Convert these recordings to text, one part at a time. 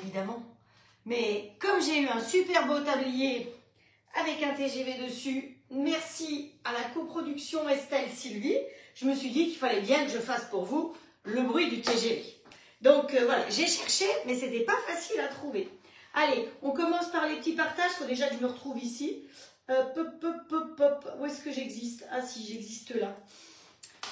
évidemment. Mais comme j'ai eu un super beau tablier avec un TGV dessus, merci à la coproduction Estelle Sylvie, je me suis dit qu'il fallait bien que je fasse pour vous le bruit du TGV. Donc voilà, j'ai cherché, mais c'était pas facile à trouver. Allez, on commence par les petits partages. Il faut déjà que je me retrouve ici. Où est-ce que j'existe? Ah si, j'existe là.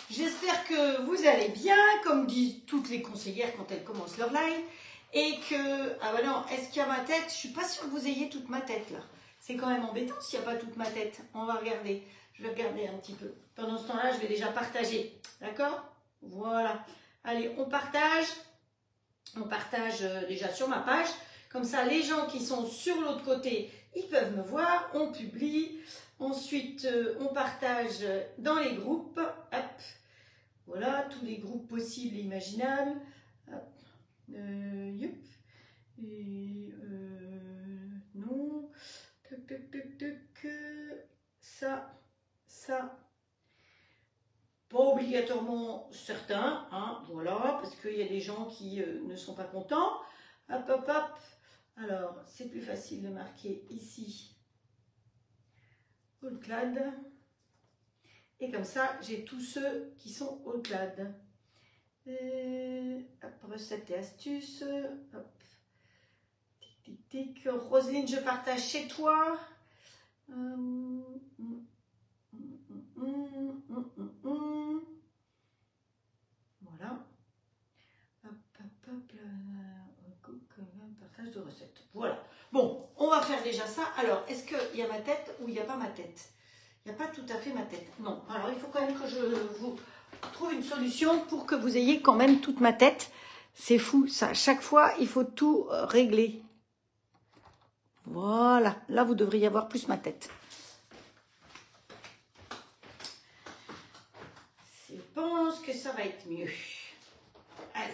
J'espère que vous allez bien, comme disent toutes les conseillères quand elles commencent leur live. Et que... Ah bah non, est-ce qu'il y a ma tête? Je suis pas sûre que vous ayez toute ma tête là. C'est quand même embêtant s'il n'y a pas toute ma tête. On va regarder. Je vais regarder un petit peu. Pendant ce temps-là, je vais déjà partager. D'accord? Voilà. Allez, on partage. On partage déjà sur ma page. Comme ça, les gens qui sont sur l'autre côté, ils peuvent me voir. On publie. Ensuite, on partage dans les groupes. Hop. Voilà, tous les groupes possibles et imaginables. Hop. Yup. Et non. Tuc, tuc, tuc, tuc. Ça. Pas obligatoirement certains, hein, voilà, parce qu'il y a des gens qui ne sont pas contents. Hop, hop, hop. Alors, c'est plus facile de marquer ici All-Clad. Et comme ça, j'ai tous ceux qui sont All-Clad. Hop, recettes et astuces. Hop. Tic, tic, tic. Roselyne, je partage chez toi. Voilà. Hop, hop, hop. Partage de recettes. Voilà. Bon, on va faire déjà ça. Alors, est-ce qu'il y a ma tête ou il n'y a pas ma tête? Il n'y a pas tout à fait ma tête. Non. Alors, il faut quand même que je vous trouve une solution pour que vous ayez quand même toute ma tête. C'est fou, ça. Chaque fois, il faut tout régler. Voilà. Là, vous devriez avoir plus ma tête. Je pense que ça va être mieux. Allez.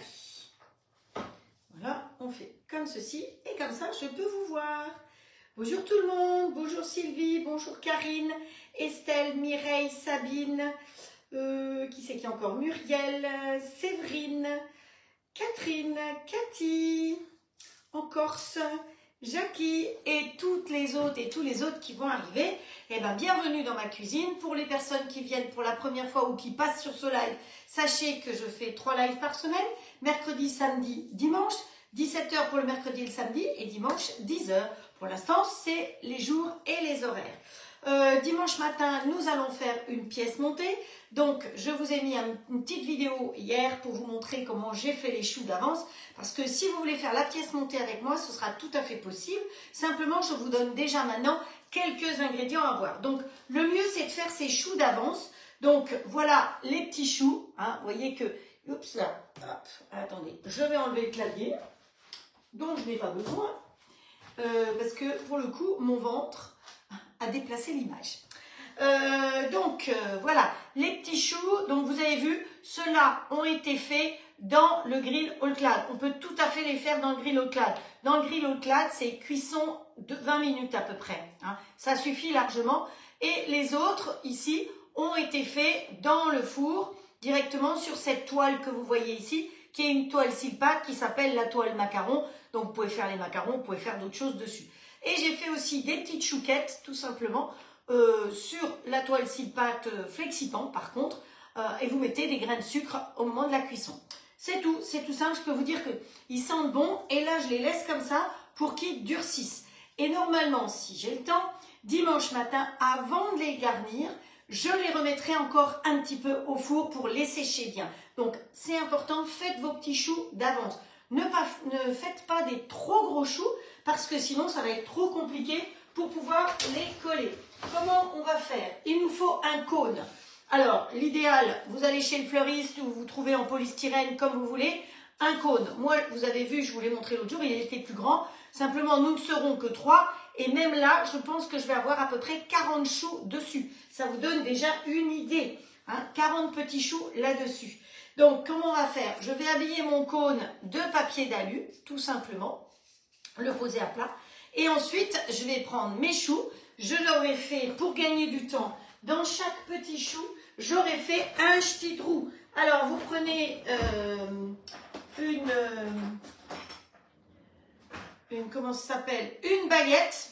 Voilà, on fait comme ceci. Et comme ça, je peux vous voir. Bonjour tout le monde. Bonjour Sylvie. Bonjour Karine. Estelle, Mireille, Sabine. Qui c'est qui est encore? Muriel, Séverine, Catherine, Cathy, en Corse, Jackie et toutes les autres et tous les autres qui vont arriver. Eh bien, bienvenue dans ma cuisine. Pour les personnes qui viennent pour la première fois ou qui passent sur ce live, sachez que je fais 3 lives par semaine. Mercredi, samedi, dimanche. 17 h pour le mercredi et le samedi et dimanche 10 h. Pour l'instant, c'est les jours et les horaires. Dimanche matin, nous allons faire une pièce montée. Donc, je vous ai mis une petite vidéo hier pour vous montrer comment j'ai fait les choux d'avance. Parce que si vous voulez faire la pièce montée avec moi, ce sera tout à fait possible. Simplement, je vous donne déjà maintenant quelques ingrédients à voir. Donc, le mieux, c'est de faire ces choux d'avance. Donc, voilà les petits choux. Hein. Vous voyez que... Oups, là. Hop, attendez, je vais enlever le clavier. Donc, je n'ai pas besoin. Parce que, pour le coup, mon ventre a déplacé l'image. Voilà, les petits choux, donc vous avez vu, ceux-là ont été faits dans le grill All-Clad. On peut tout à fait les faire dans le grill All-Clad. Dans le grill All-Clad, c'est cuisson de 20 minutes à peu près. Hein. Ça suffit largement. Et les autres, ici, ont été faits dans le four, directement sur cette toile que vous voyez ici, qui est une toile Silpat qui s'appelle la toile macaron. Donc, vous pouvez faire les macarons, vous pouvez faire d'autres choses dessus. Et j'ai fait aussi des petites chouquettes, tout simplement, sur la toile Silpat Flexipan, par contre, et vous mettez des grains de sucre au moment de la cuisson. C'est tout simple. Je peux vous dire qu'ils sentent bon, et là, je les laisse comme ça pour qu'ils durcissent. Et normalement, si j'ai le temps, dimanche matin, avant de les garnir, je les remettrai encore un petit peu au four pour les sécher bien. Donc, c'est important, faites vos petits choux d'avance. Ne faites pas des trop gros choux, parce que sinon, ça va être trop compliqué pour pouvoir les coller. Comment on va faire? Il nous faut un cône. Alors, l'idéal, vous allez chez le fleuriste ou vous trouvez en polystyrène comme vous voulez, un cône. Moi, vous avez vu, je vous l'ai montré l'autre jour, il était plus grand. Simplement, nous ne serons que 3. Et même là, je pense que je vais avoir à peu près 40 choux dessus. Ça vous donne déjà une idée. Hein, 40 petits choux là-dessus. Donc, comment on va faire? Je vais habiller mon cône de papier d'alu, tout simplement. Le poser à plat. Et ensuite, je vais prendre mes choux. Je l'aurais fait pour gagner du temps. Dans chaque petit chou, j'aurais fait un petit trou. Alors, vous prenez comment ça s'appelle, une baguette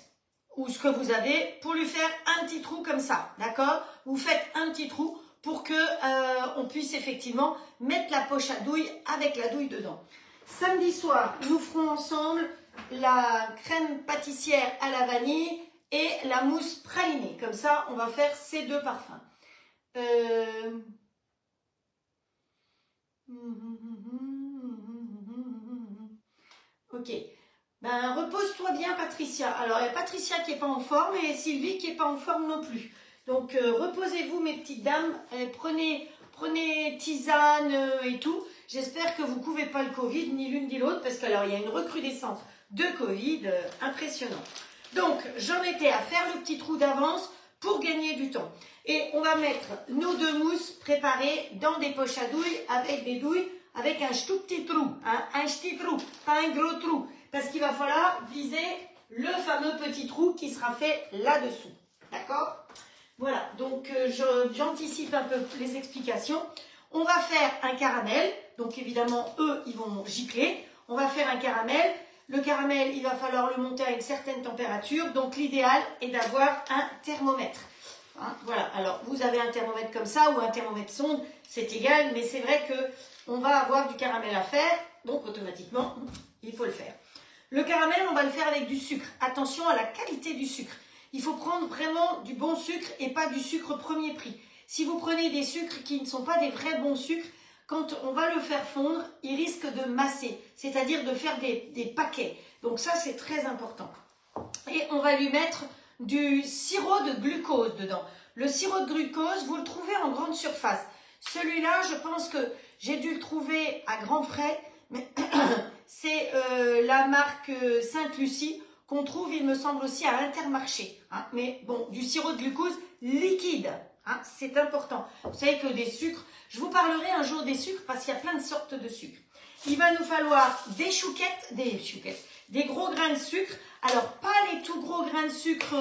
ou ce que vous avez pour lui faire un petit trou comme ça, d'accord? Vous faites un petit trou pour que on puisse effectivement mettre la poche à douille avec la douille dedans. Samedi soir, nous ferons ensemble la crème pâtissière à la vanille et la mousse pralinée. Comme ça, on va faire ces deux parfums. Ok. Ben, repose-toi bien, Patricia. Alors, il y a Patricia qui n'est pas en forme et Sylvie qui n'est pas en forme non plus. Donc, reposez-vous, mes petites dames. Prenez tisane et tout. J'espère que vous ne couvez pas le Covid, ni l'une ni l'autre, parce qu'il y a une recrudescence de Covid impressionnante. Donc, j'en étais à faire le petit trou d'avance pour gagner du temps. Et on va mettre nos deux mousses préparées dans des poches à douille avec des douilles avec un tout petit trou, hein, un petit trou, pas un gros trou, parce qu'il va falloir viser le fameux petit trou qui sera fait là-dessous. D'accord? Voilà, donc j'anticipe un peu les explications. On va faire un caramel, donc évidemment, eux, ils vont gicler. On va faire un caramel. Le caramel, il va falloir le monter à une certaine température, donc l'idéal est d'avoir un thermomètre. Hein, voilà, alors vous avez un thermomètre comme ça ou un thermomètre sonde, c'est égal, mais c'est vrai qu'on va avoir du caramel à faire, donc automatiquement, il faut le faire. Le caramel, on va le faire avec du sucre. Attention à la qualité du sucre. Il faut prendre vraiment du bon sucre et pas du sucre premier prix. Si vous prenez des sucres qui ne sont pas des vrais bons sucres, quand on va le faire fondre, il risque de masser, c'est-à-dire de faire des paquets. Donc ça, c'est très important. Et on va lui mettre du sirop de glucose dedans. Le sirop de glucose, vous le trouvez en grande surface. Celui-là, je pense que j'ai dû le trouver à grands frais, mais c'est la marque Sainte-Lucie qu'on trouve, il me semble, aussi à Intermarché. Hein. Mais bon, du sirop de glucose liquide, hein, c'est important. Vous savez que des sucres, je vous parlerai un jour des sucres parce qu'il y a plein de sortes de sucres. Il va nous falloir des gros grains de sucre. Alors, pas les tout gros grains de sucre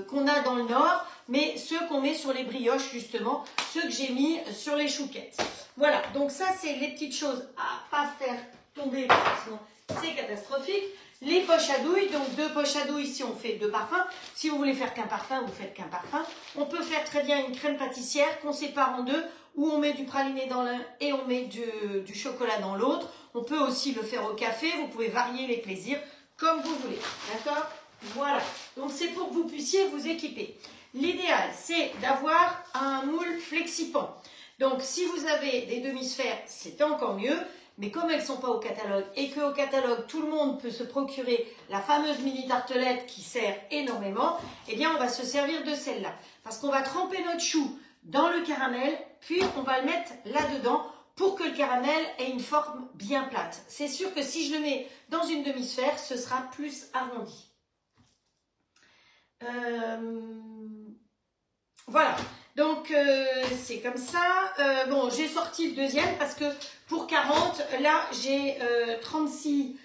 qu'on a dans le Nord, mais ceux qu'on met sur les brioches, justement, ceux que j'ai mis sur les chouquettes. Voilà, donc ça, c'est les petites choses à pas faire tomber, parce que sinon, c'est catastrophique. Les poches à douille, donc deux poches à douille si on fait deux parfums. Si vous voulez faire qu'un parfum, vous faites qu'un parfum. On peut faire très bien une crème pâtissière qu'on sépare en deux, où on met du praliné dans l'un et on met du chocolat dans l'autre. On peut aussi le faire au café, vous pouvez varier les plaisirs comme vous voulez. D'accord? Voilà. Donc c'est pour que vous puissiez vous équiper. L'idéal, c'est d'avoir un moule flexipant. Donc si vous avez des demi-sphères, c'est encore mieux. Mais comme elles ne sont pas au catalogue et qu'au catalogue, tout le monde peut se procurer la fameuse mini tartelette qui sert énormément, eh bien, on va se servir de celle-là. Parce qu'on va tremper notre chou dans le caramel, puis on va le mettre là-dedans pour que le caramel ait une forme bien plate. C'est sûr que si je le mets dans une demi-sphère, ce sera plus arrondi. Voilà. Donc, c'est comme ça. Bon, j'ai sorti le deuxième parce que pour 40, là, j'ai 36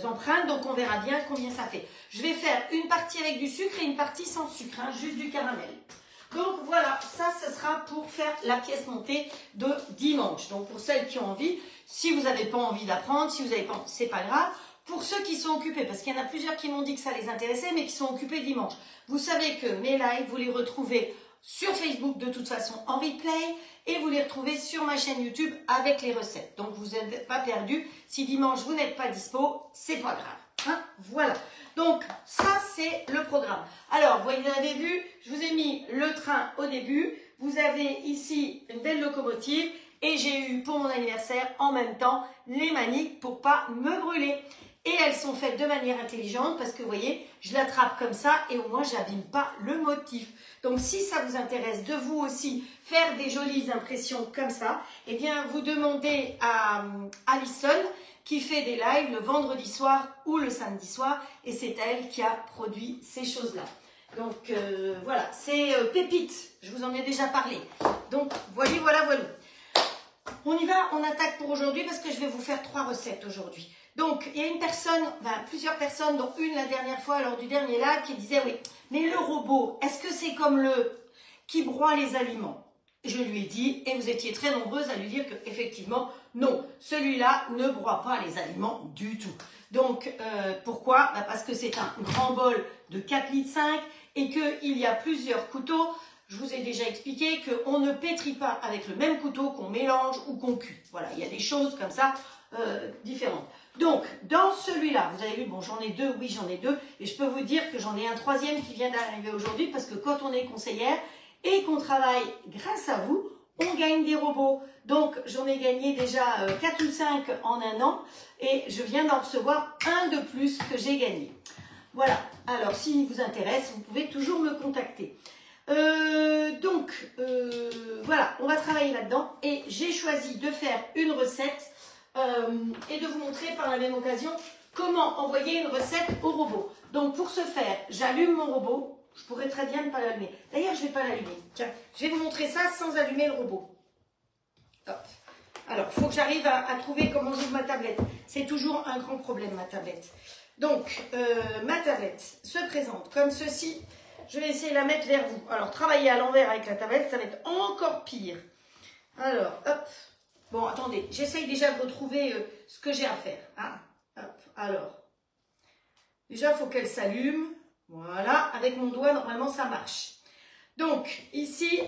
empreintes. Donc, on verra bien combien ça fait. Je vais faire une partie avec du sucre et une partie sans sucre, hein, juste du caramel. Donc, voilà, ça, ce sera pour faire la pièce montée de dimanche. Donc, pour celles qui ont envie, si vous n'avez pas envie d'apprendre, si vous n'avez pas, c'est pas grave. Pour ceux qui sont occupés, parce qu'il y en a plusieurs qui m'ont dit que ça les intéressait, mais qui sont occupés dimanche. Vous savez que mes lives, vous les retrouvez sur Facebook de toute façon en replay et vous les retrouvez sur ma chaîne YouTube avec les recettes. Donc vous n'êtes pas perdu. Si dimanche vous n'êtes pas dispo, c'est pas grave. Hein, voilà. Donc ça c'est le programme. Alors vous avez vu, je vous ai mis le train au début. Vous avez ici une belle locomotive et j'ai eu pour mon anniversaire en même temps les maniques pour pas me brûler. Et elles sont faites de manière intelligente parce que vous voyez, je l'attrape comme ça et au moins je n'abîme pas le motif. Donc si ça vous intéresse de vous aussi faire des jolies impressions comme ça, eh bien vous demandez à Alison qui fait des lives le vendredi soir ou le samedi soir et c'est elle qui a produit ces choses-là. Donc voilà, c'est Pépite, je vous en ai déjà parlé. Donc voilà. On y va, on attaque pour aujourd'hui parce que je vais vous faire 3 recettes aujourd'hui. Donc, il y a une personne, plusieurs personnes, dont une la dernière fois lors du dernier live, qui disait, oui, mais le robot, est-ce que c'est comme le qui broie les aliments? Je lui ai dit, et vous étiez très nombreuses à lui dire qu'effectivement, non, celui-là ne broie pas les aliments du tout. Donc, pourquoi? Parce que c'est un grand bol de 4,5 litres et qu'il y a plusieurs couteaux. Je vous ai déjà expliqué qu'on ne pétrit pas avec le même couteau qu'on mélange ou qu'on cuit. Voilà, il y a des choses comme ça différentes. Donc, dans celui-là, vous avez vu, bon, j'en ai deux, oui, j'en ai deux. Et je peux vous dire que j'en ai un troisième qui vient d'arriver aujourd'hui parce que quand on est conseillère et qu'on travaille grâce à vous, on gagne des robots. Donc, j'en ai gagné déjà 4 ou 5 en un an et je viens d'en recevoir un de plus que j'ai gagné. Voilà, alors s'il vous intéresse, vous pouvez toujours me contacter. Voilà, on va travailler là-dedans et j'ai choisi de faire une recette et de vous montrer par la même occasion comment envoyer une recette au robot. Donc, pour ce faire, j'allume mon robot. Je pourrais très bien ne pas l'allumer. D'ailleurs, je ne vais pas l'allumer. Tiens, je vais vous montrer ça sans allumer le robot. Hop. Alors, il faut que j'arrive à trouver comment j'ouvre ma tablette. C'est toujours un grand problème, ma tablette. Donc, ma tablette se présente comme ceci. Je vais essayer de la mettre vers vous. Alors, travailler à l'envers avec la tablette, ça va être encore pire. Alors, hop. Bon, attendez. J'essaye déjà de retrouver ce que j'ai à faire. Hein. Hop. Alors, déjà, il faut qu'elle s'allume. Voilà, avec mon doigt, normalement, ça marche. Donc, ici,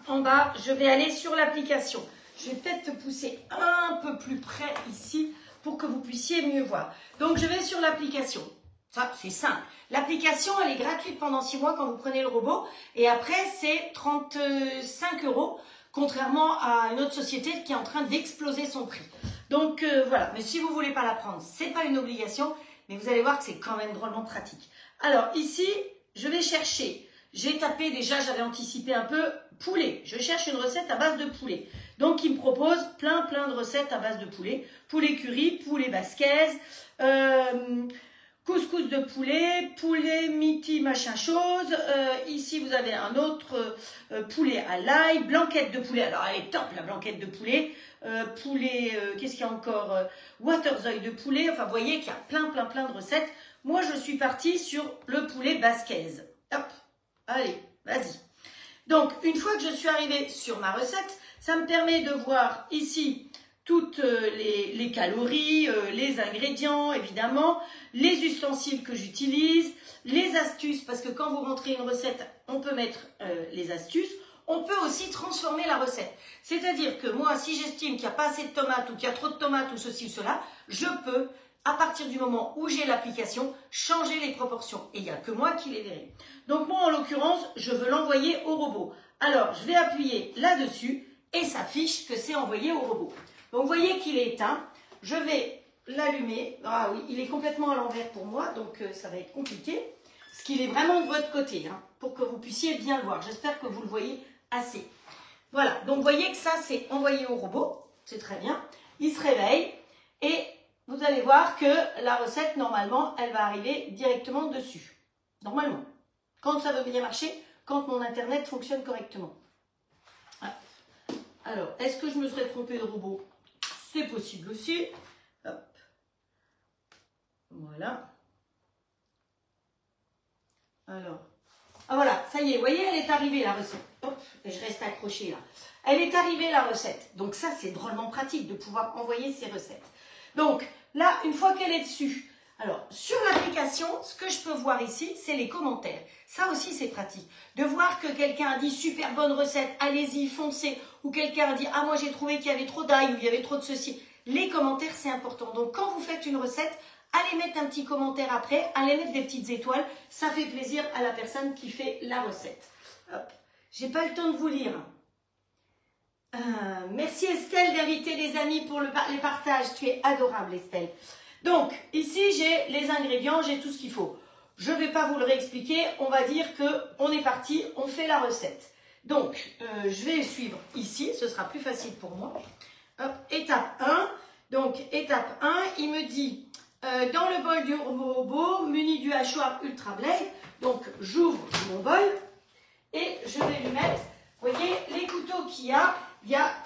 en bas, je vais aller sur l'application. Je vais peut-être te pousser un peu plus près ici pour que vous puissiez mieux voir. Donc, je vais sur l'application. Ça, c'est simple. L'application, elle est gratuite pendant 6 mois quand vous prenez le robot. Et après, c'est 35 €, contrairement à une autre société qui est en train d'exploser son prix. Donc, voilà. Mais si vous ne voulez pas la prendre, ce n'est pas une obligation. Mais vous allez voir que c'est quand même drôlement pratique. Alors ici, je vais chercher. J'ai tapé déjà, j'avais anticipé un peu, poulet. Je cherche une recette à base de poulet. Donc il me propose plein de recettes à base de poulet. Poulet curry, poulet basquaise, couscous de poulet, poulet miti machin chose. Ici vous avez un autre poulet à l'ail, blanquette de poulet. Alors elle est top la blanquette de poulet. Poulet, qu'est-ce qu'il y a encore? Waterzooi de poulet. Enfin vous voyez qu'il y a plein de recettes. Moi je suis partie sur le poulet basquaise. Hop, allez, vas-y. Donc une fois que je suis arrivée sur ma recette, ça me permet de voir ici toutes les calories, les ingrédients évidemment, les ustensiles que j'utilise, les astuces, parce que quand vous rentrez une recette, on peut mettre les astuces. On peut aussi transformer la recette. C'est-à-dire que moi, si j'estime qu'il n'y a pas assez de tomates ou qu'il y a trop de tomates ou ceci ou cela, je peux, à partir du moment où j'ai l'application, changer les proportions. Et il n'y a que moi qui les verrai. Donc moi, en l'occurrence, je veux l'envoyer au robot. Alors, je vais appuyer là-dessus et ça affiche que c'est envoyé au robot. Donc, vous voyez qu'il est éteint. Je vais l'allumer. Ah oui, il est complètement à l'envers pour moi, donc ça va être compliqué. Parce qu'il est vraiment de votre côté, hein, pour que vous puissiez bien le voir. J'espère que vous le voyez assez. Voilà, donc vous voyez que ça, c'est envoyé au robot. C'est très bien. Il se réveille et vous allez voir que la recette, normalement, elle va arriver directement dessus. Normalement. Quand ça veut bien marcher, quand mon Internet fonctionne correctement. Ah. Alors, est-ce que je me serais trompée de robot? C'est possible aussi. Hop. Voilà. Alors. Ah voilà, ça y est, vous voyez, elle est arrivée la recette. Hop, et je reste accrochée là. Elle est arrivée la recette. Donc ça, c'est drôlement pratique de pouvoir envoyer ces recettes. Donc là, une fois qu'elle est dessus, alors sur l'application, ce que je peux voir ici, c'est les commentaires. Ça aussi, c'est pratique. De voir que quelqu'un a dit super bonne recette, allez-y, foncez. Ou quelqu'un a dit, ah moi j'ai trouvé qu'il y avait trop d'ail ou il y avait trop de ceci. Les commentaires, c'est important. Donc quand vous faites une recette, allez mettre un petit commentaire après, allez mettre des petites étoiles, ça fait plaisir à la personne qui fait la recette. Hop, j'ai pas le temps de vous lire. Merci Estelle d'inviter les amis pour les partages, tu es adorable Estelle. Donc ici j'ai les ingrédients, j'ai tout ce qu'il faut. Je ne vais pas vous le réexpliquer, on va dire qu'on est parti, on fait la recette. Donc je vais suivre ici, ce sera plus facile pour moi. Hop, étape 1, donc étape 1, il me dit... dans le bol du robot muni du hachoir Ultra Blade, donc j'ouvre mon bol et je vais lui mettre, vous voyez, les couteaux qu'il y a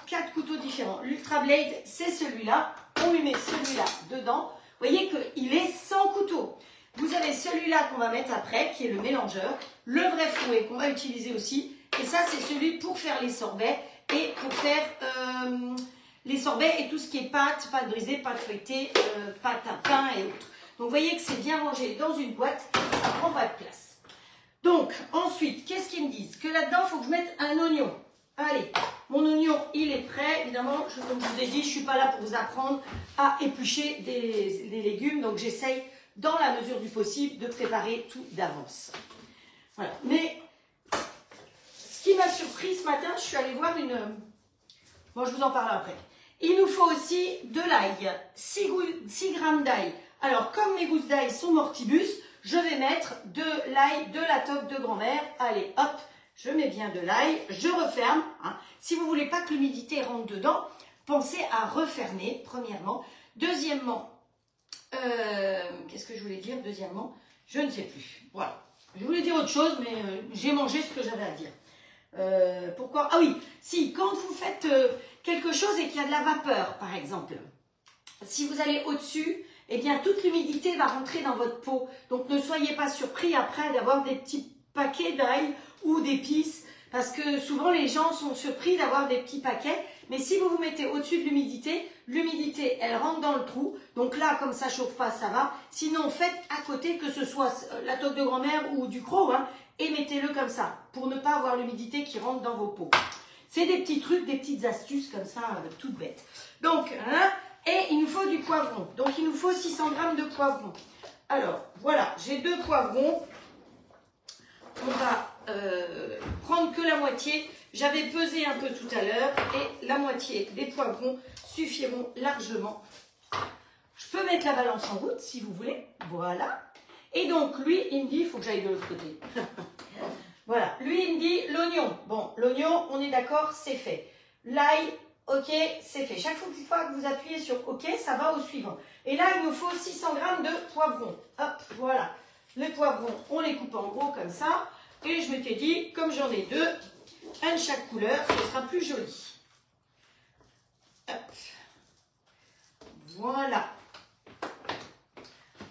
4 couteaux différents. L'Ultra Blade, c'est celui-là, on lui met celui-là dedans. Vous voyez qu'il est sans couteau. Vous avez celui-là qu'on va mettre après, qui est le mélangeur, le vrai fouet qu'on va utiliser aussi, et ça c'est celui pour faire les sorbets et pour faire les sorbets et tout ce qui est pâte brisée, pâte feuilletée, pâte à pain et autres. Donc, vous voyez que c'est bien rangé dans une boîte, ça prend pas de place. Donc, ensuite, qu'est-ce qu'ils me disent? Que là-dedans, il faut que je mette un oignon. Allez, mon oignon, il est prêt. Évidemment, comme je vous ai dit, je ne suis pas là pour vous apprendre à éplucher des légumes. Donc, j'essaye, dans la mesure du possible, de préparer tout d'avance. Voilà. Mais, ce qui m'a surpris ce matin, je suis allée voir une... Bon, je vous en parle après. Il nous faut aussi de l'ail, 6 grammes d'ail. Alors, comme mes gousses d'ail sont mortibus, je vais mettre de l'ail de la toque de grand-mère. Allez, hop, je mets bien de l'ail, je referme. Hein. Si vous ne voulez pas que l'humidité rentre dedans, pensez à refermer, premièrement. Deuxièmement, qu'est-ce que je voulais dire? Deuxièmement, je ne sais plus. Voilà. Je voulais dire autre chose, mais j'ai mangé ce que j'avais à dire. Pourquoi? Ah oui, si, quand vous faites quelque chose et qu'il y a de la vapeur, par exemple, si vous allez au-dessus, eh bien, toute l'humidité va rentrer dans votre peau. Donc, ne soyez pas surpris après d'avoir des petits paquets d'ail ou d'épices, parce que souvent, les gens sont surpris d'avoir des petits paquets. Mais si vous vous mettez au-dessus de l'humidité, elle rentre dans le trou. Donc là, comme ça ne chauffe pas, ça va. Sinon, faites à côté, que ce soit la toque de grand-mère ou du croc, hein, et mettez-le comme ça, pour ne pas avoir l'humidité qui rentre dans vos peaux. C'est des petits trucs, des petites astuces comme ça, toutes bêtes. Donc, hein, et il nous faut du poivron. Donc, il nous faut 600 g de poivron. Alors, voilà, j'ai 2 poivrons. On va prendre que la moitié. J'avais pesé un peu tout à l'heure et la moitié des poivrons suffiront largement. Je peux mettre la balance en route si vous voulez. Voilà. Et donc, lui, il me dit, il faut que j'aille de l'autre côté. Voilà. Lui, il me dit l'oignon. Bon, l'oignon, on est d'accord, c'est fait. L'ail, ok, c'est fait. Chaque fois que vous appuyez sur ok, ça va au suivant. Et là, il nous faut 600 g de poivrons. Hop, voilà. Les poivrons, on les coupe en gros comme ça. Et je m'étais dit, comme j'en ai 2, un de chaque couleur, ce sera plus joli. Hop. Voilà.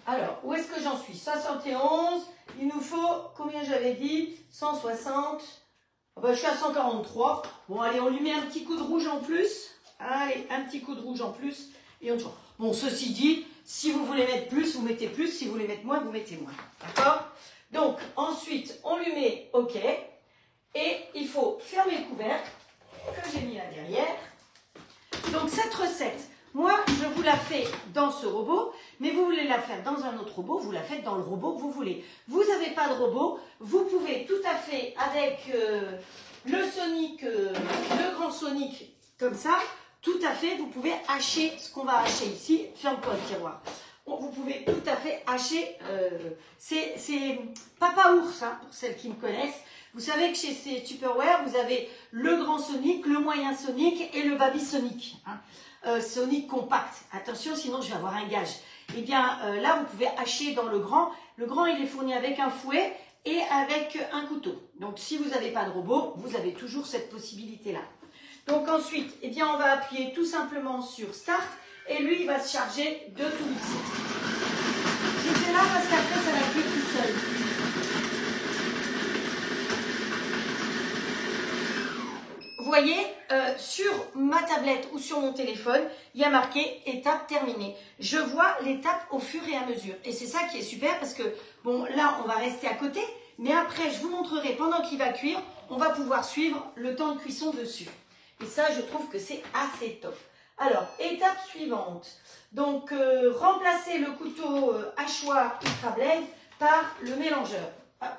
Alors, où est-ce que j'en suis? 71. Il nous faut, combien j'avais dit? 160. Oh ben, je suis à 143. Bon, allez, on lui met un petit coup de rouge en plus. Allez, un petit coup de rouge en plus. Et on change. Bon, ceci dit, si vous voulez mettre plus, vous mettez plus. Si vous voulez mettre moins, vous mettez moins. D'accord? Donc, ensuite, on lui met OK. Et il faut fermer le couvercle que j'ai mis là derrière. Donc, cette recette, moi, je vous la fais dans ce robot, mais vous voulez la faire dans un autre robot, vous la faites dans le robot que vous voulez. Vous n'avez pas de robot, vous pouvez tout à fait, avec le Sonic, le grand Sonic, comme ça, tout à fait, vous pouvez hacher ce qu'on va hacher ici. Ferme-toi le tiroir. Vous pouvez tout à fait hacher, c'est Papa Ours, hein, pour celles qui me connaissent. Vous savez que chez ces Tupperware, vous avez le grand Sonic, le moyen Sonic et le baby Sonic. Hein. Sonic compact. Attention, sinon je vais avoir un gage. Eh bien, là, vous pouvez hacher dans le grand. Le grand, il est fourni avec un fouet et avec un couteau. Donc, si vous n'avez pas de robot, vous avez toujours cette possibilité-là. Donc, ensuite, eh bien, on va appuyer tout simplement sur Start et lui, il va se charger de tout mixer. Je fais là parce qu'après, ça va cuire tout seul. Vous voyez, sur ma tablette ou sur mon téléphone, il y a marqué étape terminée. Je vois l'étape au fur et à mesure. Et c'est ça qui est super parce que, bon, là, on va rester à côté. Mais après, je vous montrerai, pendant qu'il va cuire, on va pouvoir suivre le temps de cuisson dessus. Et ça, je trouve que c'est assez top. Alors, étape suivante. Donc, remplacer le couteau hachoir Ultra Blade par le mélangeur. Hop.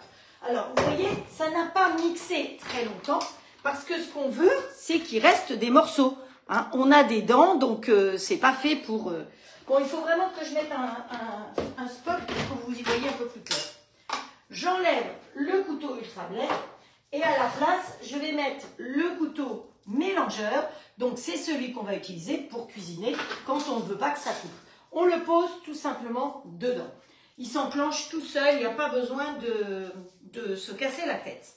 Alors, vous voyez, ça n'a pas mixé très longtemps. Parce que ce qu'on veut, c'est qu'il reste des morceaux. Hein. On a des dents, donc c'est pas fait pour... Bon, il faut vraiment que je mette un spot pour que vous y voyez un peu plus clair. J'enlève le couteau Ultra Blade et à la place, je vais mettre le couteau mélangeur. Donc, c'est celui qu'on va utiliser pour cuisiner quand on ne veut pas que ça coupe. On le pose tout simplement dedans. Il s'enclenche tout seul, il n'y a pas besoin de se casser la tête.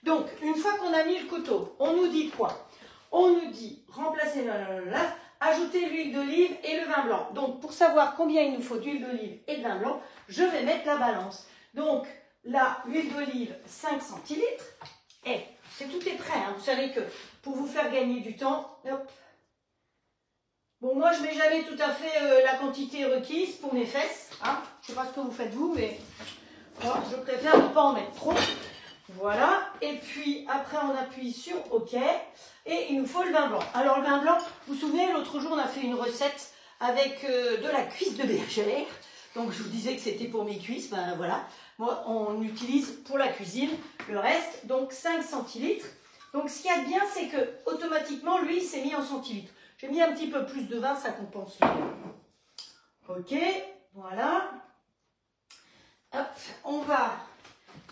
Donc, une fois qu'on a mis le couteau, on nous dit quoi? On nous dit remplacer, ajouter l'huile d'olive et le vin blanc. Donc, pour savoir combien il nous faut d'huile d'olive et de vin blanc, je vais mettre la balance. Donc, là, l'huile d'olive, 5 centilitres. Et tout est prêt. Hein. Vous savez que pour vous faire gagner du temps, hop, Bon, moi, je mets jamais tout à fait la quantité requise pour mes fesses. Hein. Je ne sais pas ce que vous faites vous, mais moi, je préfère ne pas en mettre trop. Voilà. Et puis, après, on appuie sur OK. Et il nous faut le vin blanc. Alors, le vin blanc, vous vous souvenez, l'autre jour, on a fait une recette avec de la cuisse de bergère. Donc, je vous disais que c'était pour mes cuisses. Ben voilà. Moi, on utilise pour la cuisine le reste. Donc, 5 centilitres. Donc, ce qu'il y a de bien, c'est que automatiquement, lui, il s'est mis en centilitres. J'ai mis un petit peu plus de vin, ça compense. Ok, voilà. Hop, on va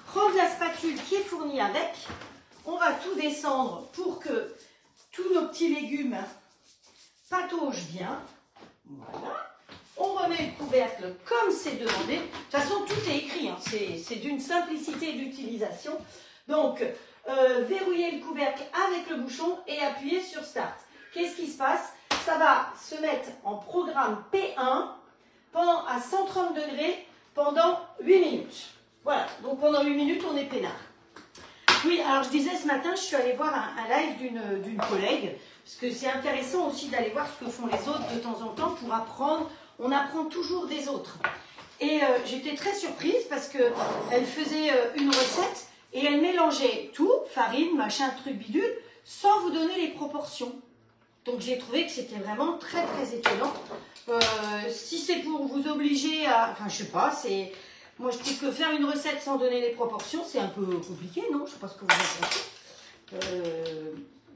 prendre la spatule qui est fournie avec. On va tout descendre pour que tous nos petits légumes pataugent bien. Voilà. On remet le couvercle comme c'est demandé. De toute façon, tout est écrit. Hein. C'est d'une simplicité d'utilisation. Donc, verrouillez le couvercle avec le bouchon et appuyez sur Start. Qu'est-ce qui se passe? Ça va se mettre en programme P1 à 130 degrés pendant 8 minutes. Voilà, donc pendant 8 minutes, on est peinard. Oui, alors je disais ce matin, je suis allée voir un live d'une collègue, parce que c'est intéressant aussi d'aller voir ce que font les autres de temps en temps pour apprendre. On apprend toujours des autres. Et j'étais très surprise parce qu'elle faisait une recette et elle mélangeait tout, farine, machin, truc bidule, sans vous donner les proportions. Donc j'ai trouvé que c'était vraiment très très étonnant. Si c'est pour vous obliger à... Enfin je sais pas, c'est... Moi je trouve que faire une recette sans donner les proportions, c'est un peu compliqué, non? Je sais pas ce que vous en pensez.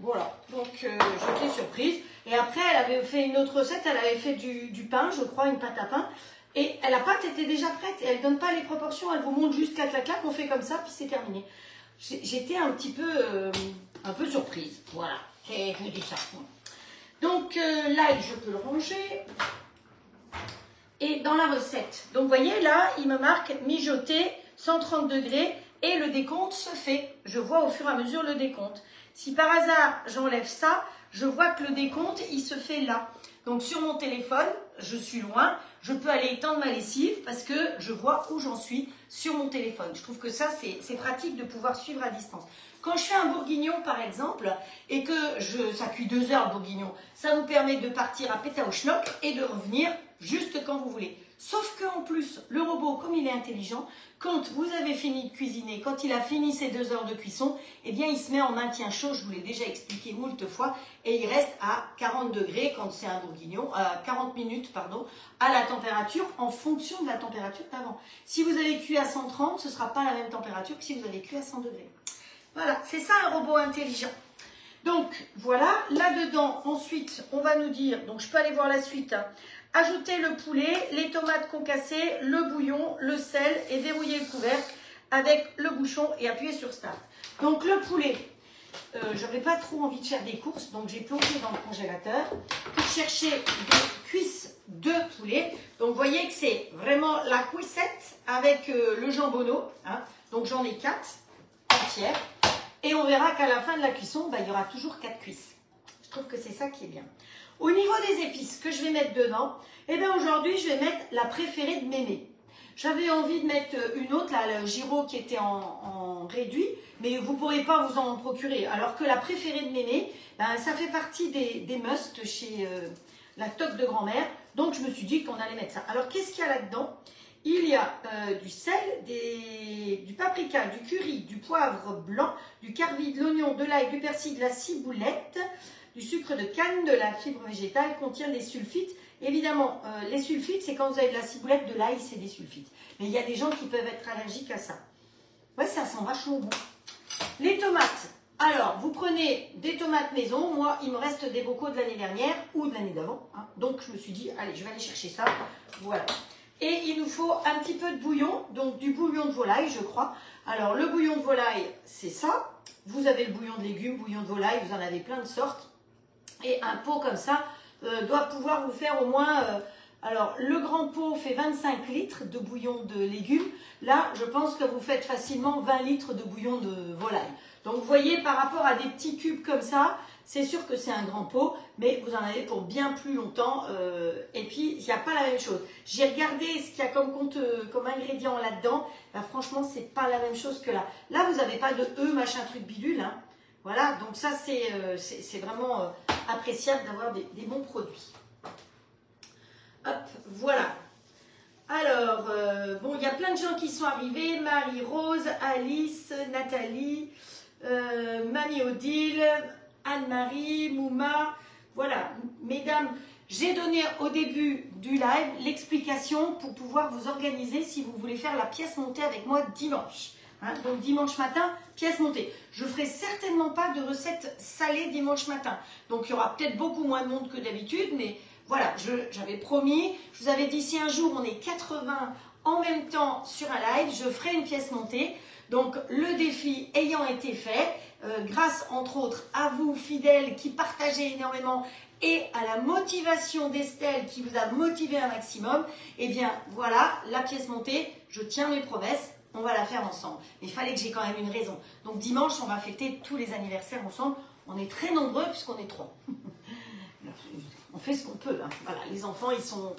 Voilà, donc j'étais surprise. Et après elle avait fait une autre recette, elle avait fait du pain, je crois, une pâte à pain. Et la pâte était déjà prête et elle ne donne pas les proportions, elle vous montre juste clac clac clac, on fait comme ça, puis c'est terminé. J'étais un peu surprise, voilà, je vous dis ça. Donc là, je peux le ranger. Et dans la recette, donc vous voyez là, il me marque mijoter 130 degrés et le décompte se fait. Je vois au fur et à mesure le décompte. Si par hasard j'enlève ça, je vois que le décompte, il se fait là. Donc sur mon téléphone, je suis loin, je peux aller étendre ma lessive parce que je vois où j'en suis sur mon téléphone. Je trouve que ça, c'est pratique de pouvoir suivre à distance. Quand je fais un bourguignon, par exemple, et que ça cuit 2 heures le bourguignon, ça nous permet de partir à péta au schnock et de revenir juste quand vous voulez. Sauf qu'en plus, le robot, comme il est intelligent, quand vous avez fini de cuisiner, quand il a fini ses 2 heures de cuisson, eh bien, il se met en maintien chaud, je vous l'ai déjà expliqué moult fois, et il reste à 40 degrés quand c'est un bourguignon, 40 minutes, pardon, à la température, en fonction de la température d'avant. Si vous avez cuit à 130, ce ne sera pas la même température que si vous avez cuit à 100 degrés. Voilà, c'est ça un robot intelligent. Donc, voilà, là-dedans, ensuite, on va nous dire, donc je peux aller voir la suite, hein. Ajouter le poulet, les tomates concassées, le bouillon, le sel et verrouiller le couvercle avec le bouchon et appuyer sur Start. Donc le poulet, je n'avais pas trop envie de faire des courses, donc j'ai plongé dans le congélateur pour chercher des cuisses de poulet. Donc vous voyez que c'est vraiment la cuissette avec le jambonneau, hein. Donc j'en ai 4 entières et on verra qu'à la fin de la cuisson, il y aura toujours 4 cuisses. Je trouve que c'est ça qui est bien. Au niveau des épices que je vais mettre dedans, eh bien aujourd'hui je vais mettre la préférée de Mémé. J'avais envie de mettre une autre, là, le Giro qui était en réduit, mais vous ne pourrez pas vous en procurer. Alors que la préférée de Mémé, ben, ça fait partie des musts chez la toque de grand-mère. Donc je me suis dit qu'on allait mettre ça. Alors qu'est-ce qu'il y a là-dedans? Il y a du sel, du paprika, du curry, du poivre blanc, du carvi, de l'oignon, de l'ail, du persil, de la ciboulette, du sucre de canne, de la fibre végétale, contient des sulfites. Évidemment, les sulfites, c'est quand vous avez de la ciboulette, de l'ail, c'est des sulfites. Mais il y a des gens qui peuvent être allergiques à ça. Ouais, ça sent vachement bon. Les tomates. Alors, vous prenez des tomates maison. Moi, il me reste des bocaux de l'année dernière ou de l'année d'avant. Hein. Donc, je me suis dit, allez, je vais aller chercher ça. Voilà. Et il nous faut un petit peu de bouillon, donc du bouillon de volaille, je crois. Alors, le bouillon de volaille, c'est ça. Vous avez le bouillon de légumes, bouillon de volaille, vous en avez plein de sortes. Et un pot comme ça doit pouvoir vous faire au moins... alors, le grand pot fait 25 litres de bouillon de légumes. Là, je pense que vous faites facilement 20 litres de bouillon de volaille. Donc, vous voyez, par rapport à des petits cubes comme ça, c'est sûr que c'est un grand pot, mais vous en avez pour bien plus longtemps. Et puis, il n'y a pas la même chose. J'ai regardé ce qu'il y a comme ingrédient là-dedans. Ben, franchement, c'est pas la même chose que là. Là, vous n'avez pas de machin truc bidule, hein. Voilà, donc ça, c'est vraiment appréciable d'avoir des bons produits. Hop, voilà. Alors, bon, il y a plein de gens qui sont arrivés. Marie-Rose, Alice, Nathalie, Mamie Odile, Anne-Marie, Mouma. Voilà, mesdames, j'ai donné au début du live l'explication pour pouvoir vous organiser si vous voulez faire la pièce montée avec moi dimanche. Hein, donc dimanche matin, pièce montée. Je ne ferai certainement pas de recette salée dimanche matin. Donc il y aura peut-être beaucoup moins de monde que d'habitude, mais voilà, j'avais promis. Je vous avais dit si un jour on est 80 en même temps sur un live, je ferai une pièce montée. Donc le défi ayant été fait, grâce entre autres à vous fidèles qui partagez énormément et à la motivation d'Estelle qui vous a motivé un maximum, et bien voilà, la pièce montée, je tiens mes promesses, on va la faire ensemble. Mais il fallait que j'ai quand même une raison. Donc dimanche, on va fêter tous les anniversaires ensemble. On est très nombreux puisqu'on est 3. On fait ce qu'on peut. Hein. Voilà, les enfants, ils sont...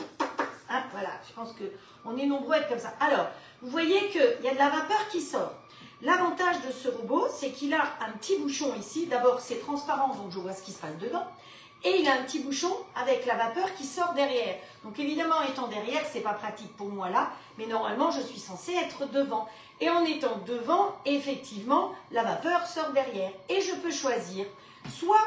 Hein, voilà, je pense qu'on est nombreux à être comme ça. Alors, vous voyez qu'il y a de la vapeur qui sort. L'avantage de ce robot, c'est qu'il a un petit bouchon ici. D'abord, c'est transparent, donc je vois ce qui se passe dedans. Et il a un petit bouchon avec la vapeur qui sort derrière. Donc évidemment, étant derrière, c'est pas pratique pour moi là, mais normalement, je suis censée être devant. Et en étant devant, effectivement, la vapeur sort derrière. Et je peux choisir soit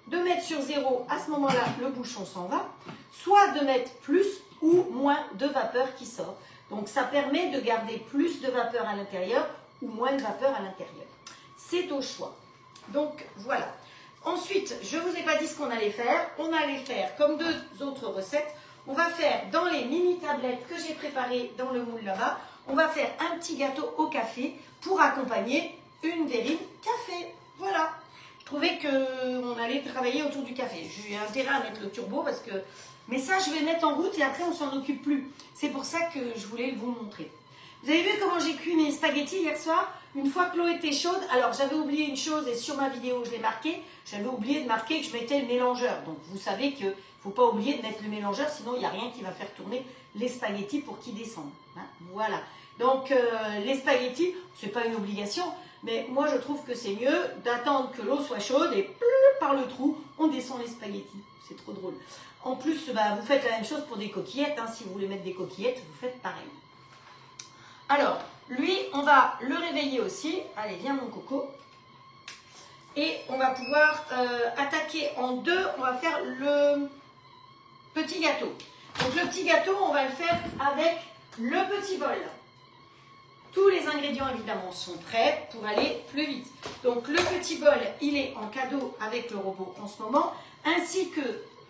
de mettre sur 0, à ce moment-là, le bouchon s'en va, soit de mettre plus ou moins de vapeur qui sort. Donc ça permet de garder plus de vapeur à l'intérieur ou moins de vapeur à l'intérieur. C'est au choix. Donc voilà. Ensuite, je ne vous ai pas dit ce qu'on allait faire. On allait faire comme deux autres recettes. On va faire dans les mini tablettes que j'ai préparées dans le moule là-bas, on va faire un petit gâteau au café pour accompagner une verrine café. Voilà. Je trouvais qu'on allait travailler autour du café. J'ai eu intérêt à mettre le turbo parce que... Mais ça, je vais mettre en route et après, on ne s'en occupe plus. C'est pour ça que je voulais vous montrer. Vous avez vu comment j'ai cuit mes spaghettis hier soir? Une fois que l'eau était chaude, alors j'avais oublié une chose et sur ma vidéo, je l'ai marqué. J'avais oublié de marquer que je mettais le mélangeur. Donc, vous savez qu'il ne faut pas oublier de mettre le mélangeur, sinon il n'y a rien qui va faire tourner les spaghettis pour qu'ils descendent. Hein, voilà. Donc, les spaghettis, ce n'est pas une obligation, mais moi, je trouve que c'est mieux d'attendre que l'eau soit chaude et par le trou, on descend les spaghettis. C'est trop drôle. En plus, bah, vous faites la même chose pour des coquillettes. Hein. Si vous voulez mettre des coquillettes, vous faites pareil. Alors, lui, on va le réveiller aussi. Allez, viens mon coco. Et on va pouvoir attaquer en deux. On va faire le petit gâteau. Donc, le petit gâteau, on va le faire avec le petit bol. Tous les ingrédients, évidemment, sont prêts pour aller plus vite. Donc, le petit bol, il est en cadeau avec le robot en ce moment. Ainsi que,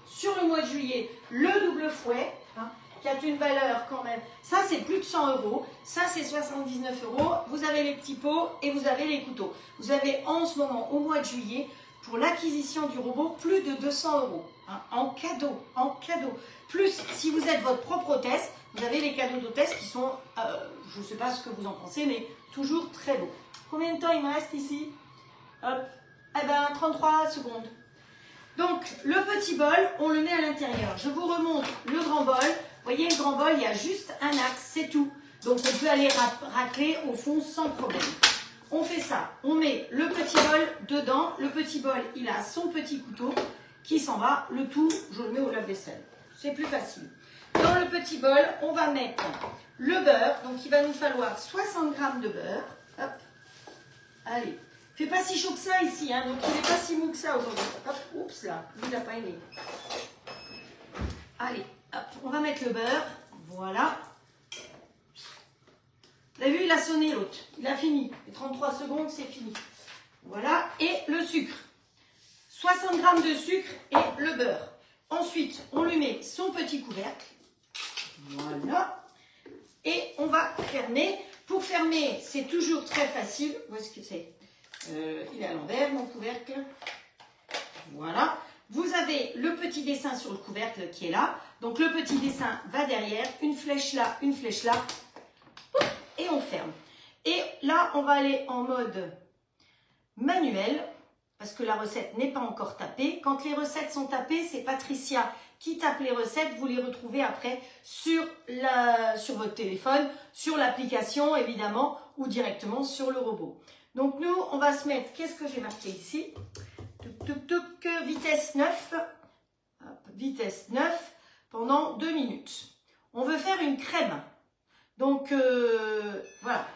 sur le mois de juillet, le double fouet. Hein, qui a une valeur quand même. Ça, c'est plus de 100 €. Ça, c'est 79 €. Vous avez les petits pots et vous avez les couteaux. Vous avez en ce moment, au mois de juillet, pour l'acquisition du robot, plus de 200 € hein, en cadeau. En cadeau. Plus, si vous êtes votre propre hôtesse, vous avez les cadeaux d'hôtesse qui sont, je ne sais pas ce que vous en pensez, mais toujours très beaux. Combien de temps il me reste ici? Hop. Eh ben, 33 secondes. Donc, le petit bol, on le met à l'intérieur. Je vous remonte le grand bol. Vous voyez, le grand bol, il y a juste un axe, c'est tout. Donc, on peut aller racler au fond sans problème. On fait ça. On met le petit bol dedans. Le petit bol, il a son petit couteau qui s'en va. Le tout, je le mets au lave-vaisselle. C'est plus facile. Dans le petit bol, on va mettre le beurre. Donc, il va nous falloir 60 g de beurre. Hop. Allez. Il ne fait pas si chaud que ça ici, hein, donc il n'est pas si mou que ça aujourd'hui. Hop, oups là, lui il n'a pas aimé. Allez, hop, on va mettre le beurre, voilà. Vous avez vu, il a sonné l'autre, il a fini. Les 33 secondes, c'est fini. Voilà, et le sucre. 60 g de sucre et le beurre. Ensuite, on lui met son petit couvercle. Voilà. Et on va fermer. Pour fermer, c'est toujours très facile. Où est-ce que c'est ? Il est à l'envers, mon couvercle. Voilà. Vous avez le petit dessin sur le couvercle qui est là. Donc, le petit dessin va derrière. Une flèche là, une flèche là. Et on ferme. Et là, on va aller en mode manuel. Parce que la recette n'est pas encore tapée. Quand les recettes sont tapées, c'est Patricia qui tape les recettes. Vous les retrouvez après sur votre téléphone, sur l'application évidemment, ou directement sur le robot. Donc nous, on va se mettre, qu'est-ce que j'ai marqué ici? Vitesse 9. Hop, vitesse 9. pendant 2 minutes. On veut faire une crème. Donc, voilà.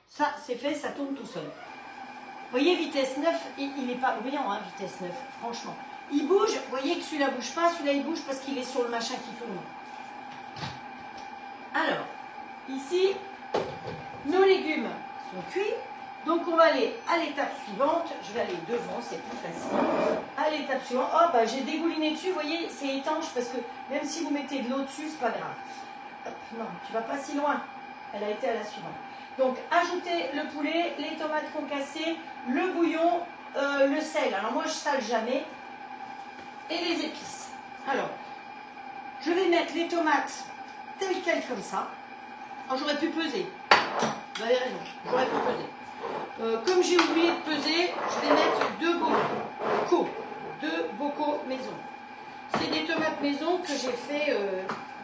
Ça, c'est fait, ça tourne tout seul. Vous voyez, vitesse 9, il n'est pas bruyant, hein, vitesse 9, franchement. Il bouge, vous voyez que celui-là ne bouge pas, celui-là il bouge parce qu'il est sur le machin qui tourne. Alors, ici, nos légumes sont cuits. Donc, on va aller à l'étape suivante. Je vais aller devant, c'est plus facile. À l'étape suivante. Oh, bah, j'ai dégouliné dessus, vous voyez, c'est étanche parce que même si vous mettez de l'eau dessus, c'est pas grave. Hop, non, tu vas pas si loin. Elle a été à la suivante. Donc, ajoutez le poulet, les tomates concassées, le bouillon, le sel. Alors, moi, je sale jamais. Et les épices. Alors, je vais mettre les tomates telles quelles comme ça. Oh, j'aurais pu peser. Vous avez raison, j'aurais pu peser. Comme j'ai oublié de peser, je vais mettre 2 bocaux. 2 bocaux maison. C'est des tomates maison que j'ai fait,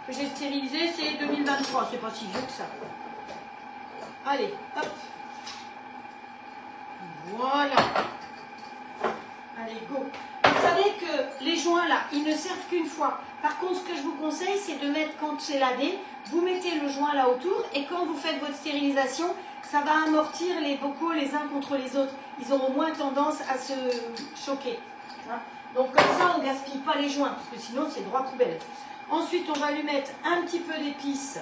que j'ai stérilisées. C'est 2023, c'est pas si vieux que ça. Allez, hop. Voilà. Allez, go. Vous savez que les joints là, ils ne servent qu'une fois. Par contre, ce que je vous conseille, c'est de mettre, quand c'est lavé, vous mettez le joint là autour et quand vous faites votre stérilisation, ça va amortir les bocaux les uns contre les autres. Ils auront moins tendance à se choquer. Hein. Donc comme ça, on ne gaspille pas les joints, parce que sinon, c'est droit poubelle. Ensuite, on va lui mettre un petit peu d'épices.